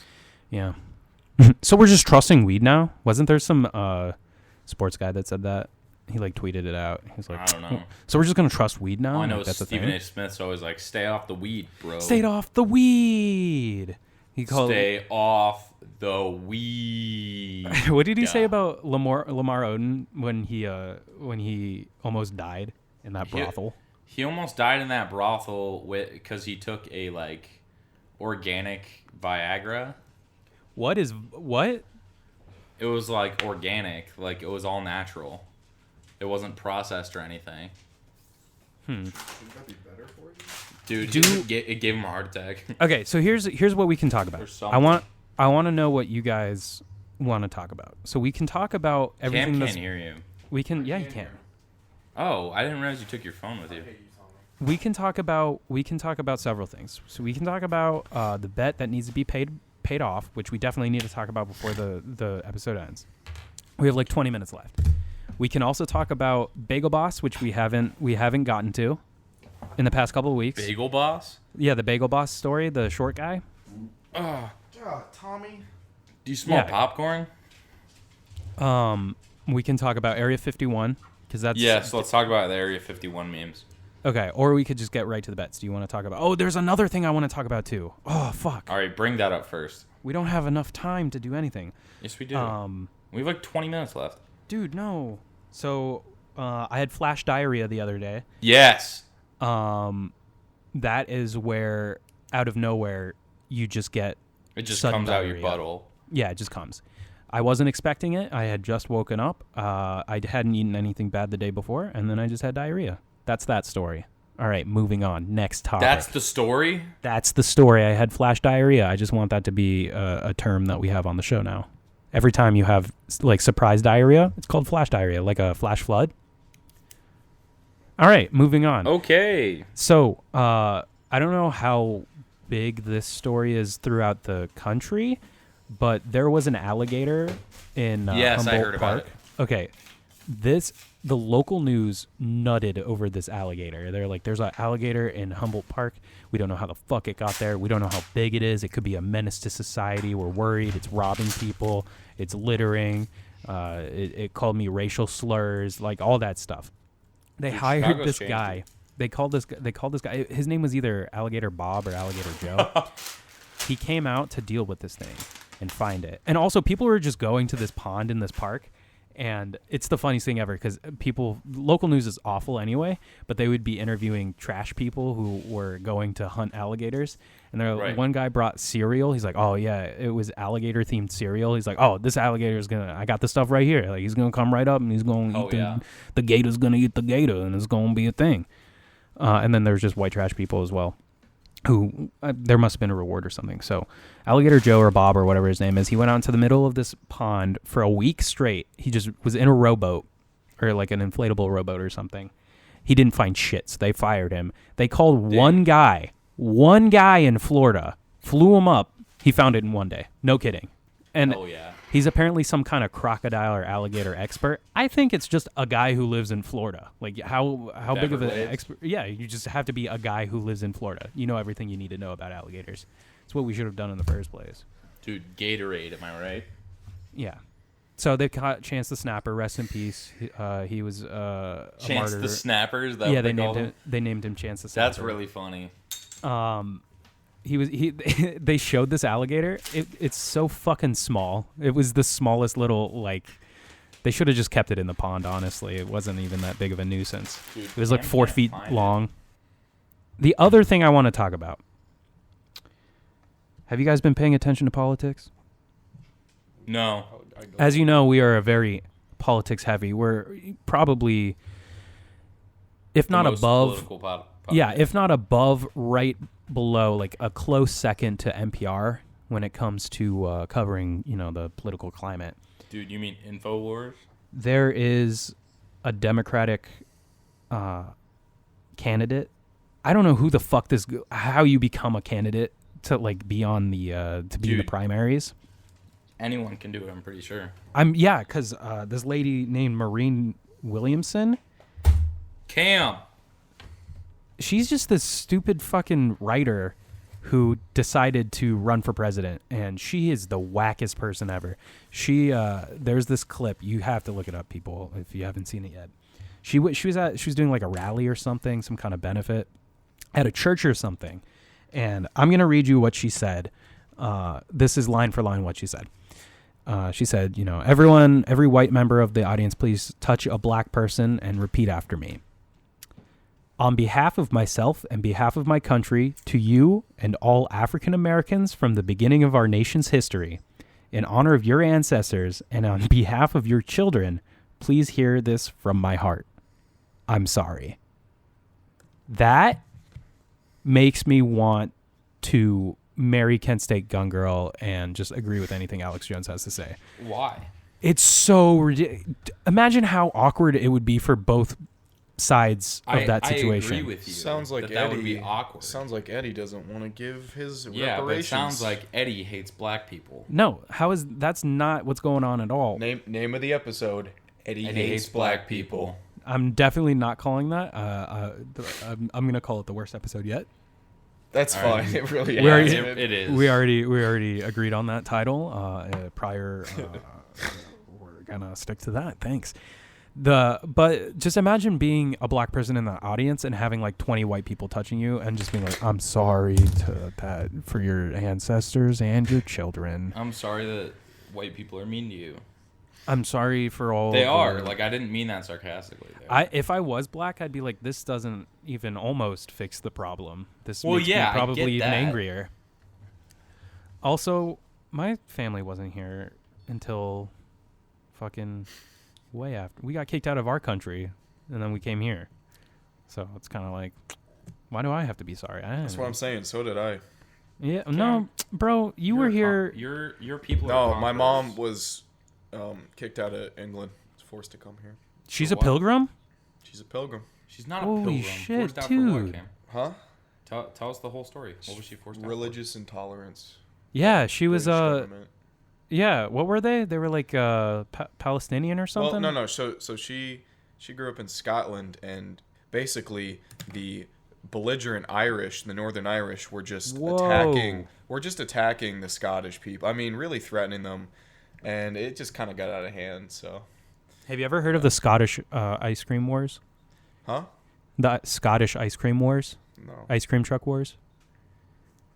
Yeah. So we're just trusting weed now? Wasn't there some sports guy that said that? He like tweeted it out. He's like, I don't know. So we're just gonna trust weed now? All I know Like, is that's Stephen thing? A. Smith's always like, stay off the weed, bro. Stay off the weed. He called. Stay off the weed. What did he say Yeah. about Lamar Odom when he almost died in that brothel? He almost died in that brothel because he took a like organic Viagra. What? It was like organic, like it was all natural. It wasn't processed or anything. Would that be better for you? Dude, it gave him a heart attack. Okay, so here's what we can talk about. There's something. I want to know what you guys want to talk about. So we can talk about everything. Cam that's can't hear you. We can. Yeah, you can. Oh, I didn't realize you took your phone with you. We can talk about several things. So we can talk about the bet that needs to be paid off, which we definitely need to talk about before the episode ends. We have like 20 minutes left. We can also talk about Bagel Boss, which we haven't gotten to in the past couple of weeks. Bagel Boss? Yeah, the Bagel Boss story, the short guy. Tommy. Do you smell Yeah. popcorn? We can talk about Area 51 because that's Yes, let's talk about the Area 51 memes. okay. Or we could just get right to the bets. Do you want to talk about? Oh, there's another thing I want to talk about too. Oh fuck. All right, bring that up first. We don't have enough time to do anything. Yes, we do. We have like 20 minutes left. Dude, no. So I had flash diarrhea the other day. Yes. That is where out of nowhere you just get It just sudden comes out your diarrhea. butthole. Yeah, it just comes. I wasn't expecting it. I had just woken up. I hadn't eaten anything bad the day before, and then I just had diarrhea. That's that story. All right, moving on. Next topic. That's the story? That's the story. I had flash diarrhea. I just want that to be a term that we have on the show now. Every time you have like surprise diarrhea, it's called flash diarrhea, like a flash flood. All right, moving on. Okay. So, I don't know how big this story is throughout the country, but there was an alligator in Yes, I Humboldt heard about Park. it. Okay, the local news nutted over this alligator. They're like, "There's an alligator in Humboldt Park. We don't know how the fuck it got there. We don't know how big it is. It could be a menace to society. We're worried. It's robbing people. It's littering. It called me racial slurs, like all that stuff." They Dude, hired Chicago's this changed guy. it. They called this guy. His name was either Alligator Bob or Alligator Joe. He came out to deal with this thing and find it. And also, people were just going to this pond in this park, and it's the funniest thing ever because local news is awful anyway, but they would be interviewing trash people who were going to hunt alligators. And Right. one guy brought cereal. He's like, "Oh yeah, it was alligator themed cereal." He's like, "Oh, this alligator is I got the stuff right here. Like he's gonna come right up and he's gonna eat the gator's gonna eat the gator and it's gonna be a thing." And then there's just white trash people as well, who there must have been a reward or something. So Alligator Joe or Bob or whatever his name is, he went out into the middle of this pond for a week straight. He just was in a rowboat or like an inflatable rowboat or something. He didn't find shit, so they fired him. They called one guy One guy in Florida flew him up. He found it in one day. No kidding. And Oh yeah. he's apparently some kind of crocodile or alligator expert. I think it's just a guy who lives in Florida. Like how big of an Everglades? expert? Yeah, you just have to be a guy who lives in Florida. You know everything you need to know about alligators. It's what we should have done in the first place. Dude, Gatorade, am I right? Yeah. So they caught Chance the Snapper. Rest in peace. He was a Chance martyr. the Snappers. That Yeah, what they called named him? him. They named him Chance the Snapper. That's really funny. They showed this alligator. It's so fucking small. It was the smallest little, like, they should have just kept it in the pond, honestly. It wasn't even that big of a nuisance. Dude, It was like Cam 4 can't feet find it. long. The other thing I want to talk about. Have you guys been paying attention to politics? No. As you know, we are a very politics heavy. We're probably, if not The most above, political yeah, if not above, right below, like a close second to NPR when it comes to covering, the political climate. Dude, you mean InfoWars? There is a Democratic candidate. I don't know who the fuck how you become a candidate to like be on the to be in the Dude. primaries. Anyone can do it, I'm pretty sure. Because this lady named Maureen Williamson. Cam! She's just this stupid fucking writer who decided to run for president, and she is the wackest person ever. There's this clip, you have to look it up, people, if you haven't seen it yet. She was doing like a rally or something, some kind of benefit at a church or something, and I'm gonna read you what she said. This is line for line what she said. She said, every white member of the audience, please touch a black person and repeat after me. On behalf of myself and behalf of my country, to you and all African Americans from the beginning of our nation's history, in honor of your ancestors and on behalf of your children, please hear this from my heart. I'm sorry. That makes me want to marry Kent State gun girl and just agree with anything Alex Jones has to say. Why? It's so ridiculous. Imagine how awkward it would be for both sides of that situation. I agree with you. Sounds like that Eddie would be awkward. Sounds like Eddie doesn't want to give his yeah, but it reparations. sounds like Eddie hates black people. No, that's not what's going on at all. Name of the episode. Eddie Eddie hates black people. I'm definitely not calling that. I'm gonna call it the worst episode yet. That's All fine. right. It really Yeah, is. it is. We already agreed on that title prior. We're gonna stick to that. Thanks. But just imagine being a black person in the audience and having like 20 white people touching you and just being like, "I'm sorry for your ancestors and your children. I'm sorry that white people are mean to you. I'm sorry for all." They the- are. Like, I didn't mean that sarcastically. There. If I was black, I'd be like, this doesn't even almost fix the problem. This Well, makes yeah, I me probably get even that. angrier. Also, my family wasn't here until fucking way after. We got kicked out of our country, and then we came here. So it's kind of like, why do I have to be sorry? That's what I'm saying. So did I. Yeah, no, bro, you were here. Your people. No, are my mom conquerors. was kicked out of England. Was forced to come here. She's For a what? pilgrim? She's a pilgrim. She's not a Holy pilgrim. shit, Forced out for what, dude. Cam? Huh? Tell us the whole story. What was she forced out for? Religious intolerance. Yeah, she was, British government. yeah, what were they? They were like Palestinian or something? Well, no. So she grew up in Scotland, and basically the belligerent Irish, the Northern Irish, were just attacking. Were just attacking the Scottish people. I mean, really threatening them, and it just kind of got out of hand. So, Have you ever heard of the Scottish ice cream wars? huh? The Scottish ice cream wars? No, Ice cream truck wars?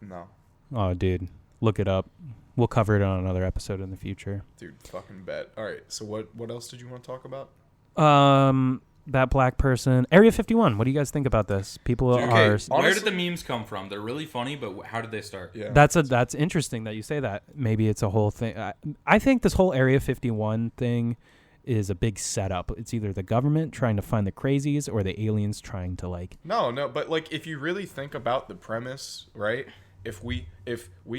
no, Oh, dude. Look it up. We'll cover it on another episode in the future. dude, fucking bet. All right. So what else did you want to talk about? That black person. Area 51. What do you guys think about this? People Dude, are... okay, Where did honestly- the memes come from? They're really funny, but how did they start? Yeah. That's interesting that you say that. Maybe it's a whole thing. I think this whole Area 51 thing is a big setup. It's either the government trying to find the crazies or the aliens trying to like... No, but like if you really think about the premise, right? If we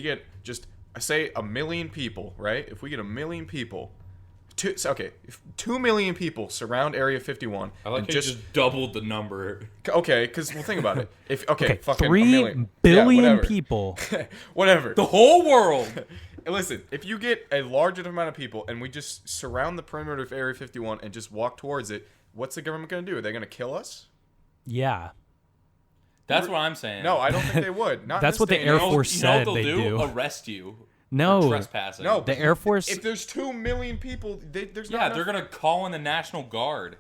get just say 1 million people, right? If we get 1 million people If 2 million people surround Area 51, I like and how you just doubled the number. okay, because well, think about it. If Okay, fucking 3 a million. billion whatever. people. Whatever. The whole world. Listen, if you get a large enough amount of people and we just surround the perimeter of Area 51 and just walk towards it, what's the government going to do? Are they going to kill us? Yeah. That's what I'm saying. No, I don't think they would. Not in That's this what the day and Air age. Force You know said what they they'll do. Arrest you. No. For trespassing. No, The Air Force. If there's 2 million people, there's not Yeah, enough. they're gonna call in the National Guard.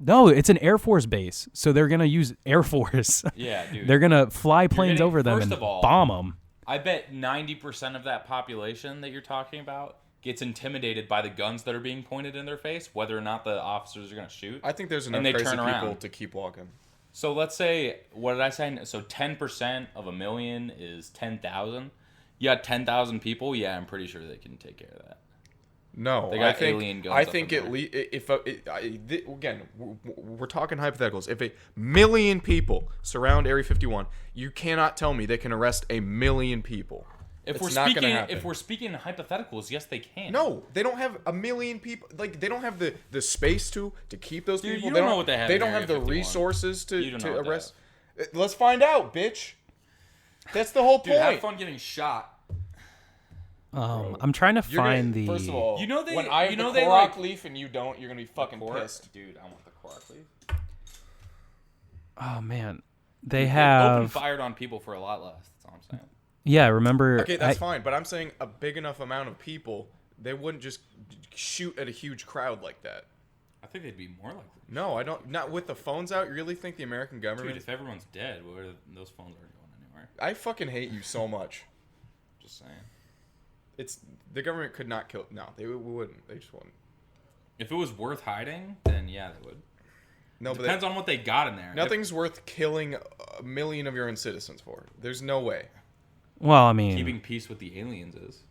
No, it's an Air Force base, so they're gonna use Air Force. Yeah, dude. They're gonna fly planes getting- over them first and of all- bomb them. I bet 90% of that population that you're talking about gets intimidated by the guns that are being pointed in their face, whether or not the officers are gonna shoot. I think there's enough And they crazy turn people around. to keep walking. So let's say, what did I say? So 10% of a million is 10,000. You got 10,000 people. Yeah, I'm pretty sure they can take care of that. No, They got I think, alien guns I up think in at there. least if again we're talking hypotheticals. If 1 million people surround Area 51, you cannot tell me they can arrest 1 million people. If It's we're not speaking, gonna happen. if we're speaking in hypotheticals, yes, they can. No, they don't have 1 million people. Like they don't have the space to keep those Dude, people. you They don't know what they have They in don't Area have the 51. resources You don't know to what they arrest. Let's find out, bitch. That's the whole Dude, point. have fun getting shot. I'm trying to You're gonna- find the. First of all, You know they- when I have you the know they, Korok like- leaf and you don't, you're gonna be fucking pissed. Dude, I want the Korok leaf. Oh man, they Open have. fired on people for a lot less. That's all I'm saying. Yeah, remember. Okay, that's fine, but I'm saying a big enough amount of people, they wouldn't just shoot at a huge crowd like that. I think they'd be more likely. No, I don't. Not with the phones out. You really think the American government? Dude, if everyone's dead, those phones aren't going anywhere. I fucking hate you so much. Just saying. It's the government could not kill. No, they wouldn't. They just wouldn't. If it was worth hiding, then yeah, they would. No, but Depends on what they got in there. nothing's worth killing 1 million of your own citizens for. There's no way. Well, I mean, Keeping peace with the aliens is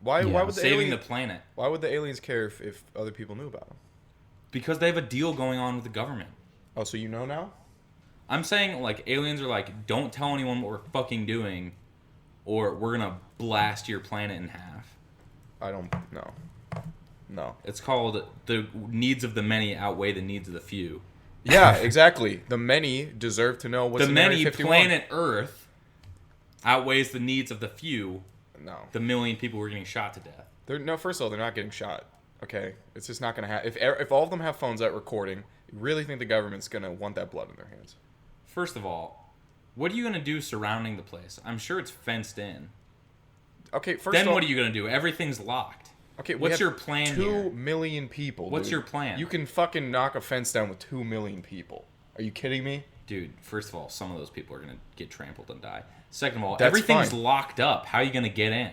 Why? Yeah. Why would the saving alien, the planet Why would the aliens care if other people knew about them? because they have a deal going on with the government. Oh, so you know now? I'm saying like aliens are like, don't tell anyone what we're fucking doing, or we're gonna blast your planet in half. I don't know. No. It's called the needs of the many outweigh the needs of the few. Yeah, exactly. The many deserve to know what's The in Area many 51. planet Earth outweighs the needs of the few. No. The million people who are getting shot to death. No, first of all, they're not getting shot. Okay? It's just not going to happen. If all of them have phones out recording, you really think the government's going to want that blood in their hands? First of all, what are you gonna do surrounding the place? I'm sure it's fenced in. Okay, first Then of all, what are you gonna do? Everything's locked. Okay, we What's have your plan 2 here? million people. What's dude. your plan? You can fucking knock a fence down with 2 million people. Are you kidding me? Dude, first of all, some of those people are gonna get trampled and die. Second of all, That's everything's fine. locked up. How are you gonna get in?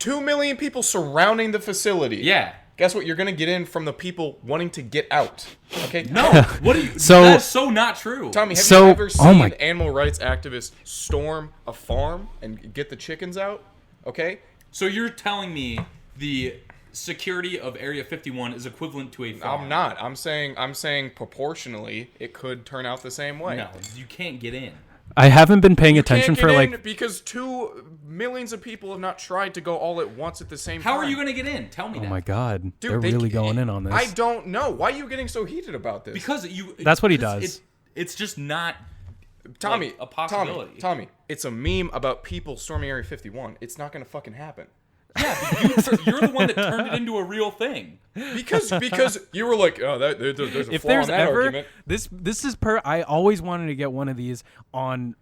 2 million people surrounding the facility. Yeah. Guess what? You're going to get in from the people wanting to get out. Okay? No. What are you? So- That's so not true. Tommy, have So- you ever oh seen my- animal rights activists storm a farm and get the chickens out? Okay? So you're telling me the security of Area 51 is equivalent to a farm? I'm not. I'm saying proportionally it could turn out the same way. No, you can't get in. I haven't been paying You attention can't get for in like. because 2 millions of people have not tried to go all at once at the same time. How are you gonna get in? Tell me Oh that. my god, Dude, they're they- really going in on this. I don't know. Why are you getting so heated about this? Because you. That's what he because does. It's just not. Tommy, like, a possibility. Tommy, it's a meme about people storming Area 51. It's not going to fucking happen. Yeah, but you're the one that turned it into a real thing. Because you were like, oh, there's a If flaw in there's that ever argument. this is I always wanted to get one of these on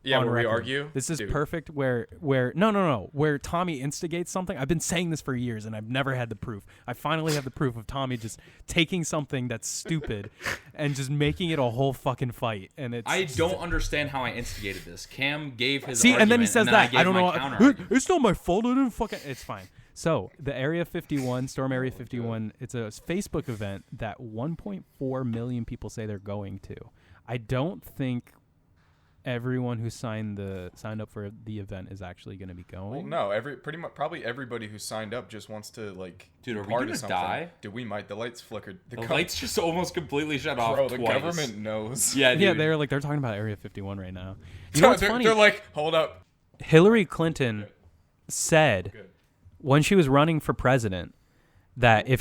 Yeah, on where we record. argue? This is Dude. perfect where no where Tommy instigates something. I've been saying this for years and I've never had the proof. I finally have the proof of Tommy just taking something that's stupid and just making it a whole fucking fight. And it's I don't understand how I instigated this. Cam gave his see, and then he argument, says then I that gave I don't my know. counter-argument. It's not my fault. I didn't fucking. It's fine. So the Area 51, Storm Area 51, it's a Facebook event that 1.4 million people say they're going to. I don't think everyone who signed up for the event is actually going to be going. Well, no, probably everybody who signed up just wants to like. Dude, be are we part gonna of something. die? Dude, we might. The lights flickered. The lights just almost completely shut off Bro, the twice. government knows. Yeah, dude. Yeah, they're talking about Area 51 right now. You know what's they're, funny? they're like, hold up. Hillary Clinton said when she was running for president that if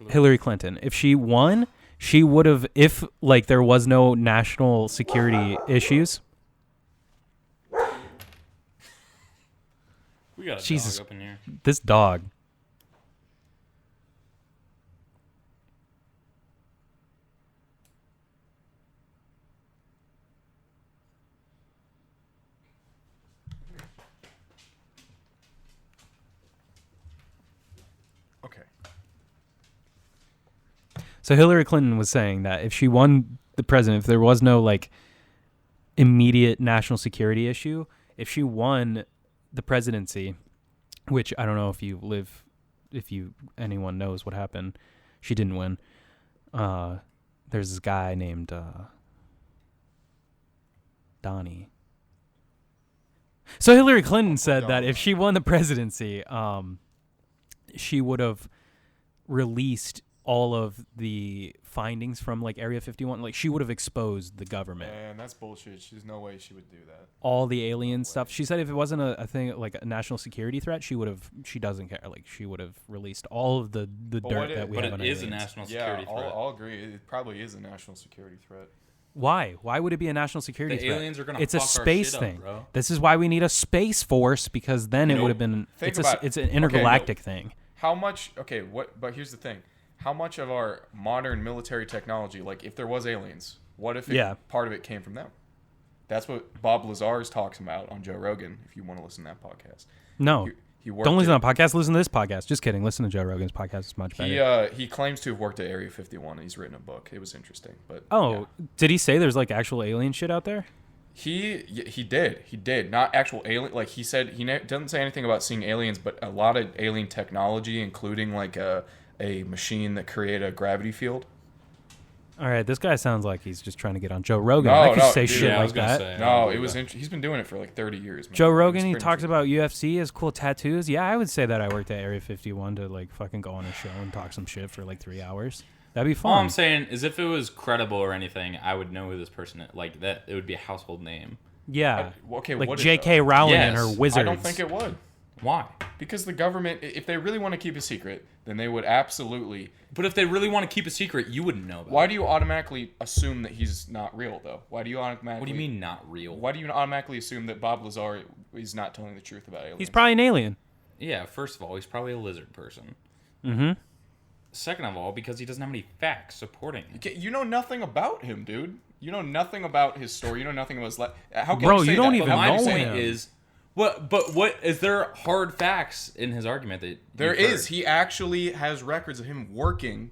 Hillary Clinton, if she won, she would have, if like there was no national security issues. We got a Jesus. dog up in here. This dog. Okay. So Hillary Clinton was saying that if she won the president, if there was no like immediate national security issue, if she won the presidency, which I don't know if anyone knows what happened, she didn't win. There's this guy named Donnie. So Hillary Clinton said that if she won the presidency, she would have released all of the findings from like Area 51. Like she would have exposed the government. Man, that's bullshit. There's no way she would do that. All the alien stuff. She said if it wasn't a thing like a national security threat, she doesn't care. Like she would have released all of the dirt that we have on aliens. But it is a national security threat. I'll agree. It probably is a national security threat. Why? Why would it be a national security threat? Aliens are gonna It's a fuck our space shit up, thing. bro. This is why we need a space force, because then it would have been. It's an intergalactic thing. How much? Okay, what? But here's the thing: how much of our modern military technology, like if there was aliens, what if part of it came from them? That's what Bob Lazar talks about on Joe Rogan. If you want to listen to that podcast, No, don't listen to the podcast. Listen to this podcast. Just kidding. Listen to Joe Rogan's podcast. It's much better. He claims to have worked at Area 51. And he's written a book. It was interesting, but did he say there's like actual alien shit out there? He did not actual alien. Like he said, doesn't say anything about seeing aliens, but a lot of alien technology, including like a machine that created a gravity field. All right, this guy sounds like he's just trying to get on Joe Rogan. I could say dude, shit like that. No, it was. He's been doing it for like 30 years. Man. Joe Rogan, he talks about UFC, his cool tattoos. Yeah, I would say that I worked at Area 51 to like fucking go on a show and talk some shit for like 3 hours. That'd be fun. All I'm saying is, if it was credible or anything, I would know who this person is. Like that, it would be a household name. Yeah. Okay. Like J.K. Rowling and her wizards. I don't think it would. Why? Because the government, if they really want to keep a secret, then they would absolutely. But if they really want to keep a secret, you wouldn't know about Why do you automatically assume that he's not real, though? Why do you automatically? What do you mean not real? Why do you automatically assume that Bob Lazar is not telling the truth about aliens? He's probably an alien. Yeah, first of all, he's probably a lizard person. Mm-hmm. Second of all, because he doesn't have any facts supporting it. You know nothing about him, dude. You know nothing about his story. You know nothing about his life. How can Bro, you say you don't that? even But my know point him. is, what is there hard facts in his argument that There you've is. heard? He actually has records of him working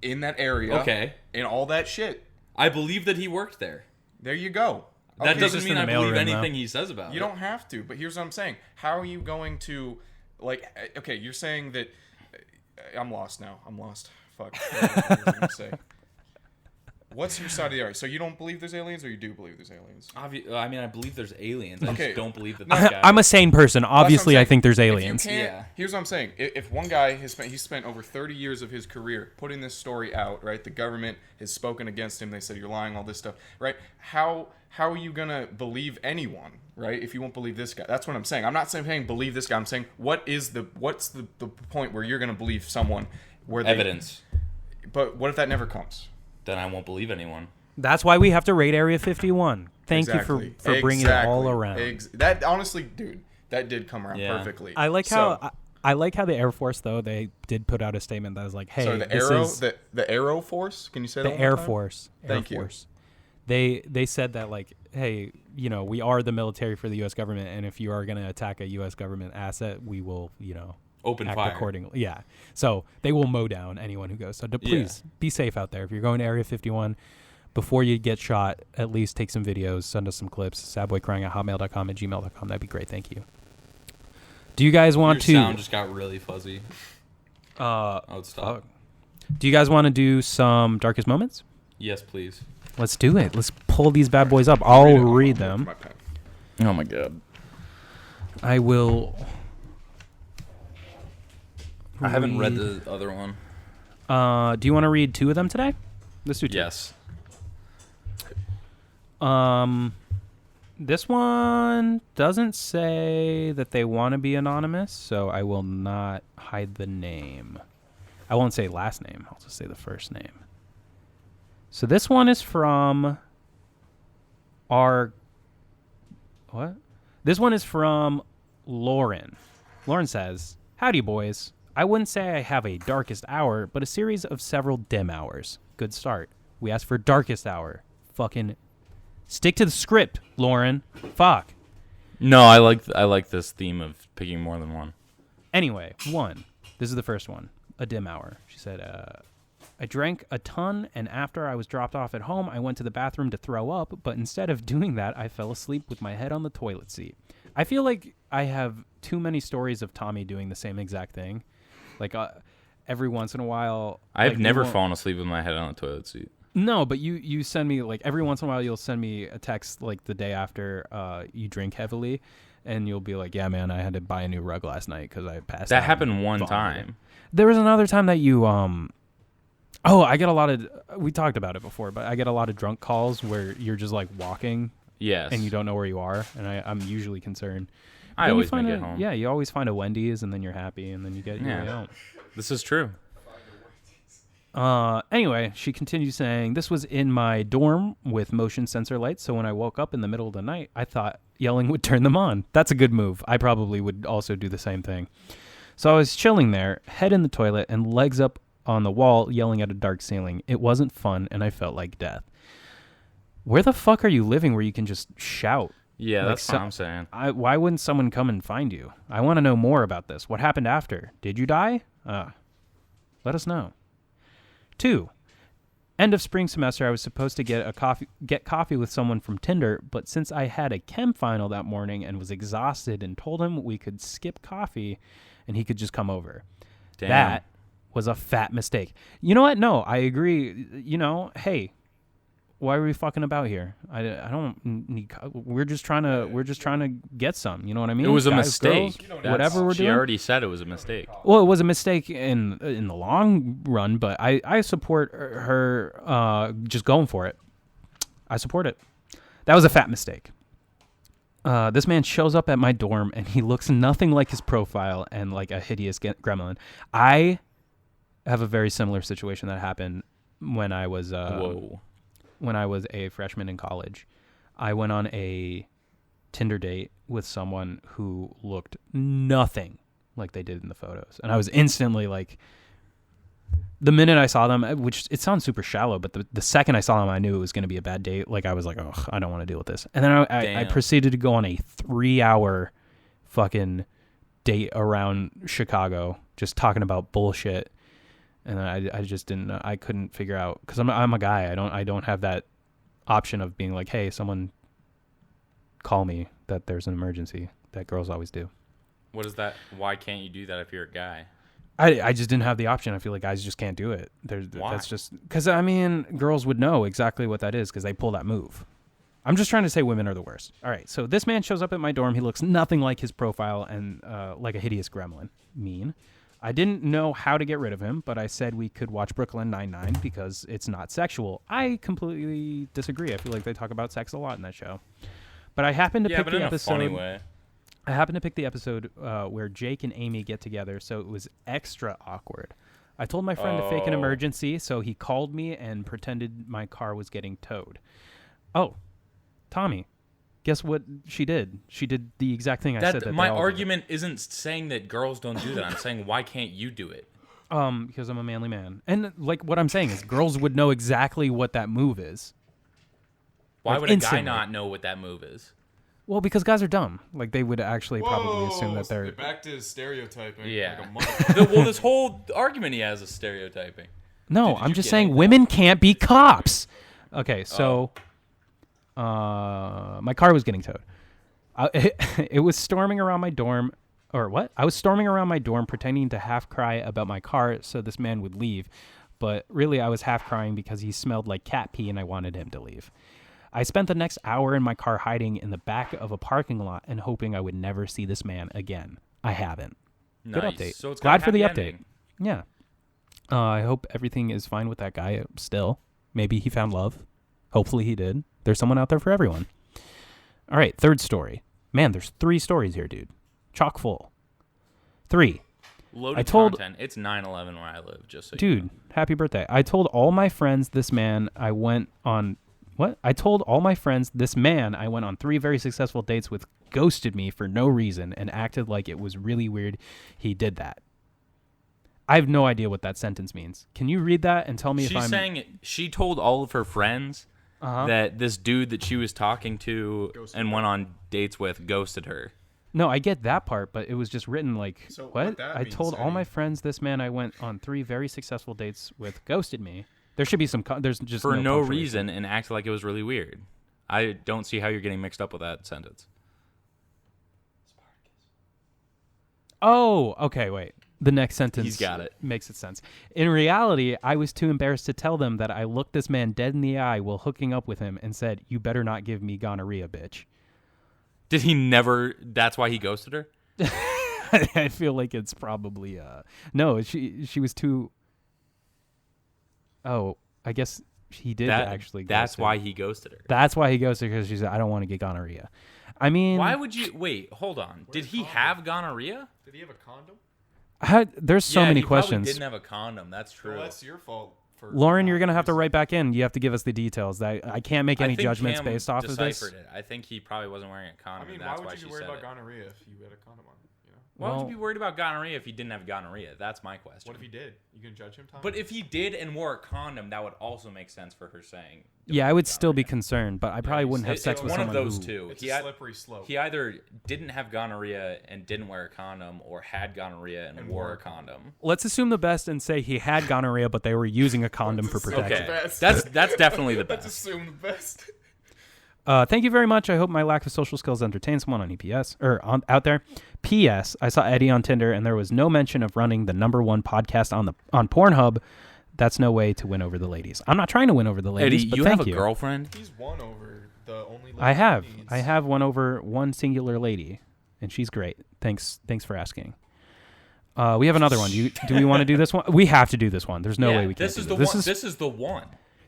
in that area. Okay. And all that shit. I believe that he worked there. There you go. That Okay, doesn't just mean in the I believe mailroom, anything though. he says about You it. don't have to, but here's what I'm saying. How are you going to, like, okay, you're saying that, I'm lost now. I'm lost. Fuck. What was I going to say? What's your side of the argument? So you don't believe there's aliens, or you do believe there's aliens? I mean, I believe there's aliens. I Okay. just don't believe that this guy. I'm a sane person. Obviously, I think there's If you aliens. can't- Yeah. Here's what I'm saying. If one guy has spent over 30 years of his career putting this story out, right? The government has spoken against him. They said you're lying, all this stuff, right? How are you gonna believe anyone, right? If you won't believe this guy, that's what I'm saying. I'm not saying believe this guy. I'm saying what's the point where you're gonna believe someone where they, Evidence. But what if that never comes? Then I won't believe anyone. That's why we have to raid Area 51. Thank you for bringing it all around. That honestly, dude, that did come around perfectly. I like how I like how the Air Force, though, they did put out a statement that was like, "Hey, so the Aero Force. Can you say that? The Air Force. Thank you. Force. They said that like, hey, you know, we are the military for the U.S. government, and if you are going to attack a U.S. government asset, we will, you know, Open act fire. accordingly. Yeah. So they will mow down anyone who goes. So please be safe out there. If you're going to Area 51, before you get shot, at least take some videos, send us some clips. sadboycrying@hotmail.com and gmail.com. That'd be great. Thank you. Do you guys want Your to? sound just got really fuzzy. Oh, stop. Do you guys want to do some darkest moments? Yes, please. Let's do it. Let's pull these bad boys up. I'll read them. My pen. Oh my god. I will. I haven't read the other one. Do you want to read 2 of them today? Let's do 2. Yes. This one doesn't say that they want to be anonymous, so I will not hide the name. I won't say last name. I'll just say the first name. So this one is from This one is from Lauren. Lauren says, "Howdy, boys. I wouldn't say I have a darkest hour, but a series of several dim hours. Good start. We asked for darkest hour. Fucking stick to the script, Lauren. Fuck. No, I like this theme of picking more than one. Anyway, one. This is the first one. A dim hour." She said, "I drank a ton, and after I was dropped off at home, I went to the bathroom to throw up, but instead of doing that, I fell asleep with my head on the toilet seat." I feel like I have too many stories of Tommy doing the same exact thing. Like, every once in a while... I've never fallen asleep with my head on the toilet seat. No, but you send me, like, every once in a while, you'll send me a text, like, the day after you drink heavily, and you'll be like, "Yeah, man, I had to buy a new rug last night because I passed out." That happened one time. There was another time that you... Oh, I get a lot of... We talked about it before, but I get a lot of drunk calls where you're just, like, walking... Yes. And you don't know where you are, and I'm usually concerned. I always make it home. Yeah, you always find a Wendy's, and then you're happy, and then you get your way out. This is true. Anyway, she continues saying, "This was in my dorm with motion sensor lights, so when I woke up in the middle of the night, I thought yelling would turn them on. That's a good move. I probably would also do the same thing. So I was chilling there, head in the toilet, and legs up on the wall, yelling at a dark ceiling. It wasn't fun, and I felt like death." Where the fuck are you living where you can just shout? Yeah, like, that's what I'm saying. Why wouldn't someone come and find you? I want to know more about this. What happened after? Did you die? Let us know. 2. End of spring semester, I was supposed to get coffee with someone from Tinder, but since I had a chem final that morning and was exhausted and told him we could skip coffee and he could just come over. Damn. That was a fat mistake. You know what? No, I agree. Hey, why are we fucking about here? I don't need. We're just trying to get some. You know what I mean? It was a Guys, mistake. Girls, whatever we're doing. She already said it was a mistake. Well, it was a mistake in the long run, but I support her just going for it. I support it. That was a fat mistake. This man shows up at my dorm and he looks nothing like his profile and like a hideous gremlin. I have a very similar situation that happened when I was when I was a freshman in college. I went on a Tinder date with someone who looked nothing like they did in the photos. And I was instantly like, the minute I saw them, which it sounds super shallow, but the second I saw them, I knew it was going to be a bad date. Like I was like, oh, I don't want to deal with this. And then I proceeded to go on a 3-hour fucking date around Chicago, just talking about bullshit. And I just didn't. I couldn't figure out because I'm a guy. I don't have that option of being like, hey, someone call me that there's an emergency that girls always do. What is that? Why can't you do that if you're a guy? I just didn't have the option. I feel like guys just can't do it. Why? That's just because girls would know exactly what that is because they pull that move. I'm just trying to say women are the worst. All right, so this man shows up at my dorm. He looks nothing like his profile and like a hideous gremlin. Mean. I didn't know how to get rid of him, but I said we could watch Brooklyn Nine-Nine because it's not sexual. I completely disagree. I feel like they talk about sex a lot in that show. But I happened to pick the episode. Funny way. I happened to pick the episode where Jake and Amy get together, so it was extra awkward. I told my friend to fake an emergency, so he called me and pretended my car was getting towed. Oh, Tommy. Guess what she did? She did the exact thing I said that my argument isn't saying that girls don't do that. I'm saying why can't you do it? Because I'm a manly man. And like what I'm saying is girls would know exactly what that move is. Why would a guy not know what that move is? Well, because guys are dumb. Like they would actually probably assume that they're back to stereotyping. Yeah. Well, this whole argument he has is stereotyping. No, I'm just saying women can't be cops. Okay, so my car was getting towed. It was storming around my dorm, or what? I was storming around my dorm pretending to half cry about my car so this man would leave. But really, I was half crying because he smelled like cat pee and I wanted him to leave. I spent the next hour in my car hiding in the back of a parking lot and hoping I would never see this man again. I haven't. Nice. Good update. So it's glad for the update. ending. Yeah. I hope everything is fine with that guy still. Maybe he found love. Hopefully he did. There's someone out there for everyone. All right, third story. Man, there's 3 stories here, dude. Chock full. 3. Loaded I told content. It's 9/11 where I live. Just so you dude, know. happy birthday. I told all my friends this man I went on what? I told all my friends this man I went on 3 very successful dates with ghosted me for no reason and acted like it was really weird he did that. I have no idea what that sentence means. Can you read that and tell me if I'm... She's saying she told all of her friends that this dude that she was talking to and went on dates with ghosted her. No, I get that part, but it was just written like, So what? what that I means, told all Eddie- my friends this man I went on 3 very successful dates with ghosted me. There should be some... there's just For no punctuation. reason and acted like it was really weird. I don't see how you're getting mixed up with that sentence. Oh, okay, wait. The next sentence He's got it. makes it sense. In reality, I was too embarrassed to tell them that I looked this man dead in the eye while hooking up with him and said, "You better not give me gonorrhea, bitch." Did he never? That's why he ghosted her? I feel like it's probably no, she was too... Oh, I guess he did actually ghost That's her. why he ghosted her. That's why he ghosted her, because she said, "I don't want to get gonorrhea." I mean, Why would you wait? Hold on. Did he have gonorrhea? Did he have a condom? there's so many he probably questions. didn't have a condom. That's true. Well, that's your fault. For Lauren, not you're gonna have to using- write back in. You have to give us the details. That I can't make any I think judgments Cam based off of this. deciphered it. I think he probably wasn't wearing a I condom. mean, and why that's would why you she be worried said about it. gonorrhea if you had a condom on? You know. Why would Well- you be worried about gonorrhea if he didn't have gonorrhea? That's my question. What if he did? You can judge him, Tom. But if he did and wore a condom, that would also make sense for her saying. Yeah, I would still be concerned, but I probably wouldn't have It's sex with one of someone those who... two. it's He a had- slippery slope. He either didn't have gonorrhea and didn't wear a condom, or had gonorrhea and wore a condom. Let's assume the best and say he had gonorrhea, but they were using a condom for protection. Okay, best. that's definitely the Let's best. assume the best. Thank you very much. I hope my lack of social skills entertains someone on EPS or out there. P.S. I saw Eddie on Tinder, and there was no mention of running the #1 podcast on Pornhub. That's no way to win over the ladies. I'm not trying to win over the ladies, Eddie, but you thank have a you. girlfriend? He's won over the only. I have. lady he needs. I have one over one singular lady, and she's great. Thanks for asking. We have another one. Do we want to do this one? We have to do this one. There's no way we can't. This is do the one. This is the one.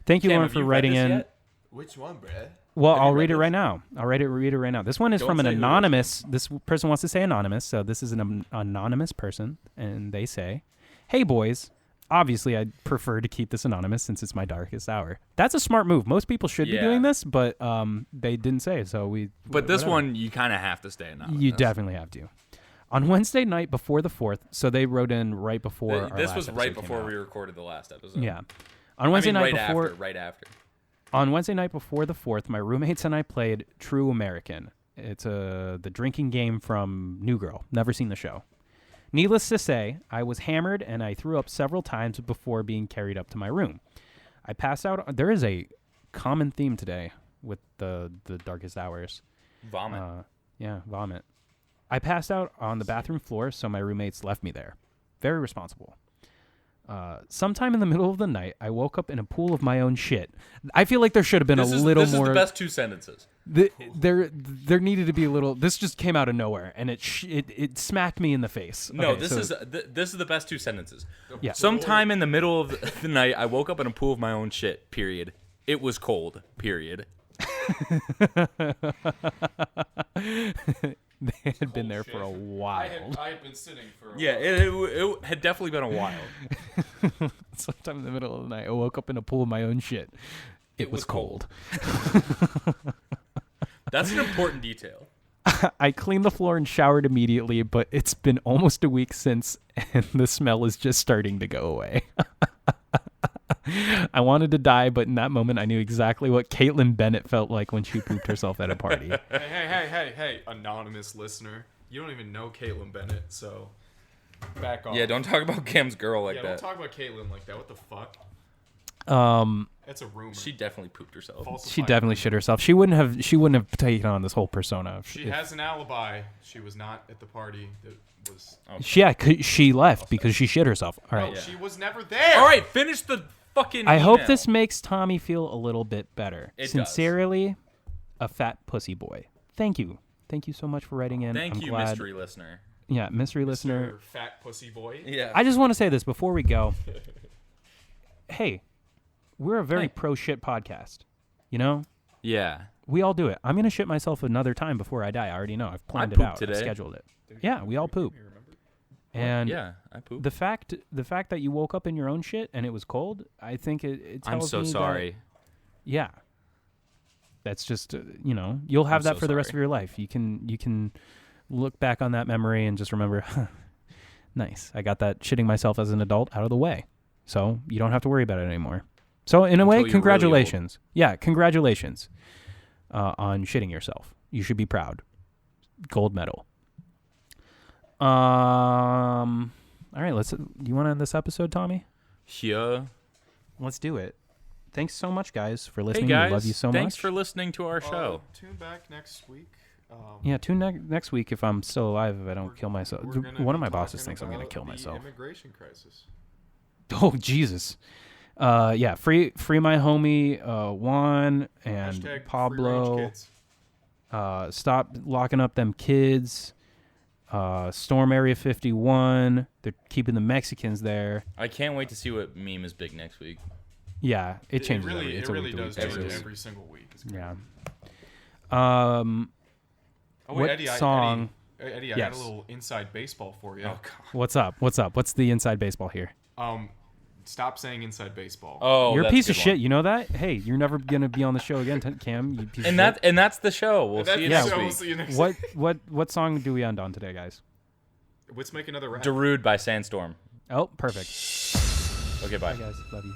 Thank you, Cam, Lauren, have for you read writing this in. yet? Which one, bruh? Well, Have you I'll read read it this? right now. Read it right now. This one is Don't from an say who it is. anonymous. This person wants to say anonymous, so this is an anonymous person, and they say, "Hey boys, obviously I'd prefer to keep this anonymous since it's my darkest hour." That's a smart move. Most people should be Yeah. doing this, but they didn't say, so we. But this whatever. one, you kind of have to stay anonymous. You definitely have to. On Wednesday night before the 4th, so they wrote in right before. our This last was episode right came before out. we recorded the last episode. Yeah. On Wednesday night right before. after. Right after. On Wednesday night before the 4th, my roommates and I played True American. It's the drinking game from New Girl. Never seen the show. Needless to say, I was hammered and I threw up several times before being carried up to my room. I passed out. There is a common theme today with the darkest hours. Vomit. Yeah, vomit. I passed out on the bathroom floor, so my roommates left me there. Very responsible. Sometime in the middle of the night, I woke up in a pool of my own shit. I feel like there should have been this a is, little this more. is the best 2 sentences. There needed to be a little. This just came out of nowhere, and it smacked me in the face. No, Okay, this so- is the best 2 sentences. Yeah. Sometime in the middle of the night, I woke up in a pool of my own shit. Period. It was cold. Period. They had been there for a while. I had been sitting for. Yeah, it had definitely been a while. Sometime in the middle of the night, I woke up in a pool of my own shit. It was cold. That's an important detail. I cleaned the floor and showered immediately, but it's been almost a week since, and the smell is just starting to go away. I wanted to die, but in that moment, I knew exactly what Caitlin Bennett felt like when she pooped herself at a party. Hey, anonymous listener. You don't even know Caitlin Bennett, so back off. Yeah, don't talk about Cam's girl like Yeah, that. don't talk about Caitlin like that. What the fuck? That's a rumor. She definitely pooped herself. Falsified She definitely rumor. shit herself. She wouldn't have taken on this whole persona. She has an alibi. She was not at the party. That was. She left because she shit herself. All right. No, she was never there. All right, finish the fucking. I hope email. this makes Tommy feel a little bit better. It does. Sincerely, a fat pussy boy. Thank you. Thank you so much for writing in. Thank I'm you, glad. mystery listener. Yeah, mystery listener. Mr. Fat pussy boy. Yeah. I just want to say this before we go. Hey, we're a very Hey. pro shit podcast. You know? Yeah. We all do it. I'm going to shit myself another time before I die. I already know. I've planned it pooped out. today. I've scheduled it. Yeah, we all poop. And yeah, I pooped. the fact that you woke up in your own shit and it was cold, I think it tells I'm so me that- sorry. yeah. That's just you'll have I'm that so for the rest sorry. of your life. You can look back on that memory and just remember, nice. I got that shitting myself as an adult out of the way. So you don't have to worry about it anymore. So in a Until way, you're really congratulations. Yeah, congratulations on shitting yourself. You should be proud. Gold medal. All right, you want to end this episode, Tommy? Yeah. Let's do it. Thanks so much, guys, for Hey listening. guys, We love you so thanks much. for listening to our show. Tune back next week. Yeah, tune next week if I'm still alive, if I don't kill myself. We're gonna One of be my bosses talking thinks I'm going to about kill the myself. Immigration crisis. Oh, Jesus. Yeah, free my homie Juan and Hashtag free range Pablo. kids. Stop locking up them kids. Storm Area 51. They're keeping the Mexicans there. I can't wait to see what meme is big next week. Yeah, it changes. It really does basis. change every single week. It's crazy. Yeah. Oh, wait, What Eddie, song? Eddie, I Yes. got a little inside baseball for you. Oh god. What's up? What's the inside baseball here? Stop saying inside baseball. Oh, You're a that's piece good of one. shit. You know that? Hey, you're never gonna be on the show again, Cam. You piece of shit. And that's the show. We'll see you That's next the show. week. We'll see you next week. What song do we end on today, guys? Let's make another rap. Darude by Sandstorm. Oh, perfect. Okay, bye. Bye, guys. Love you.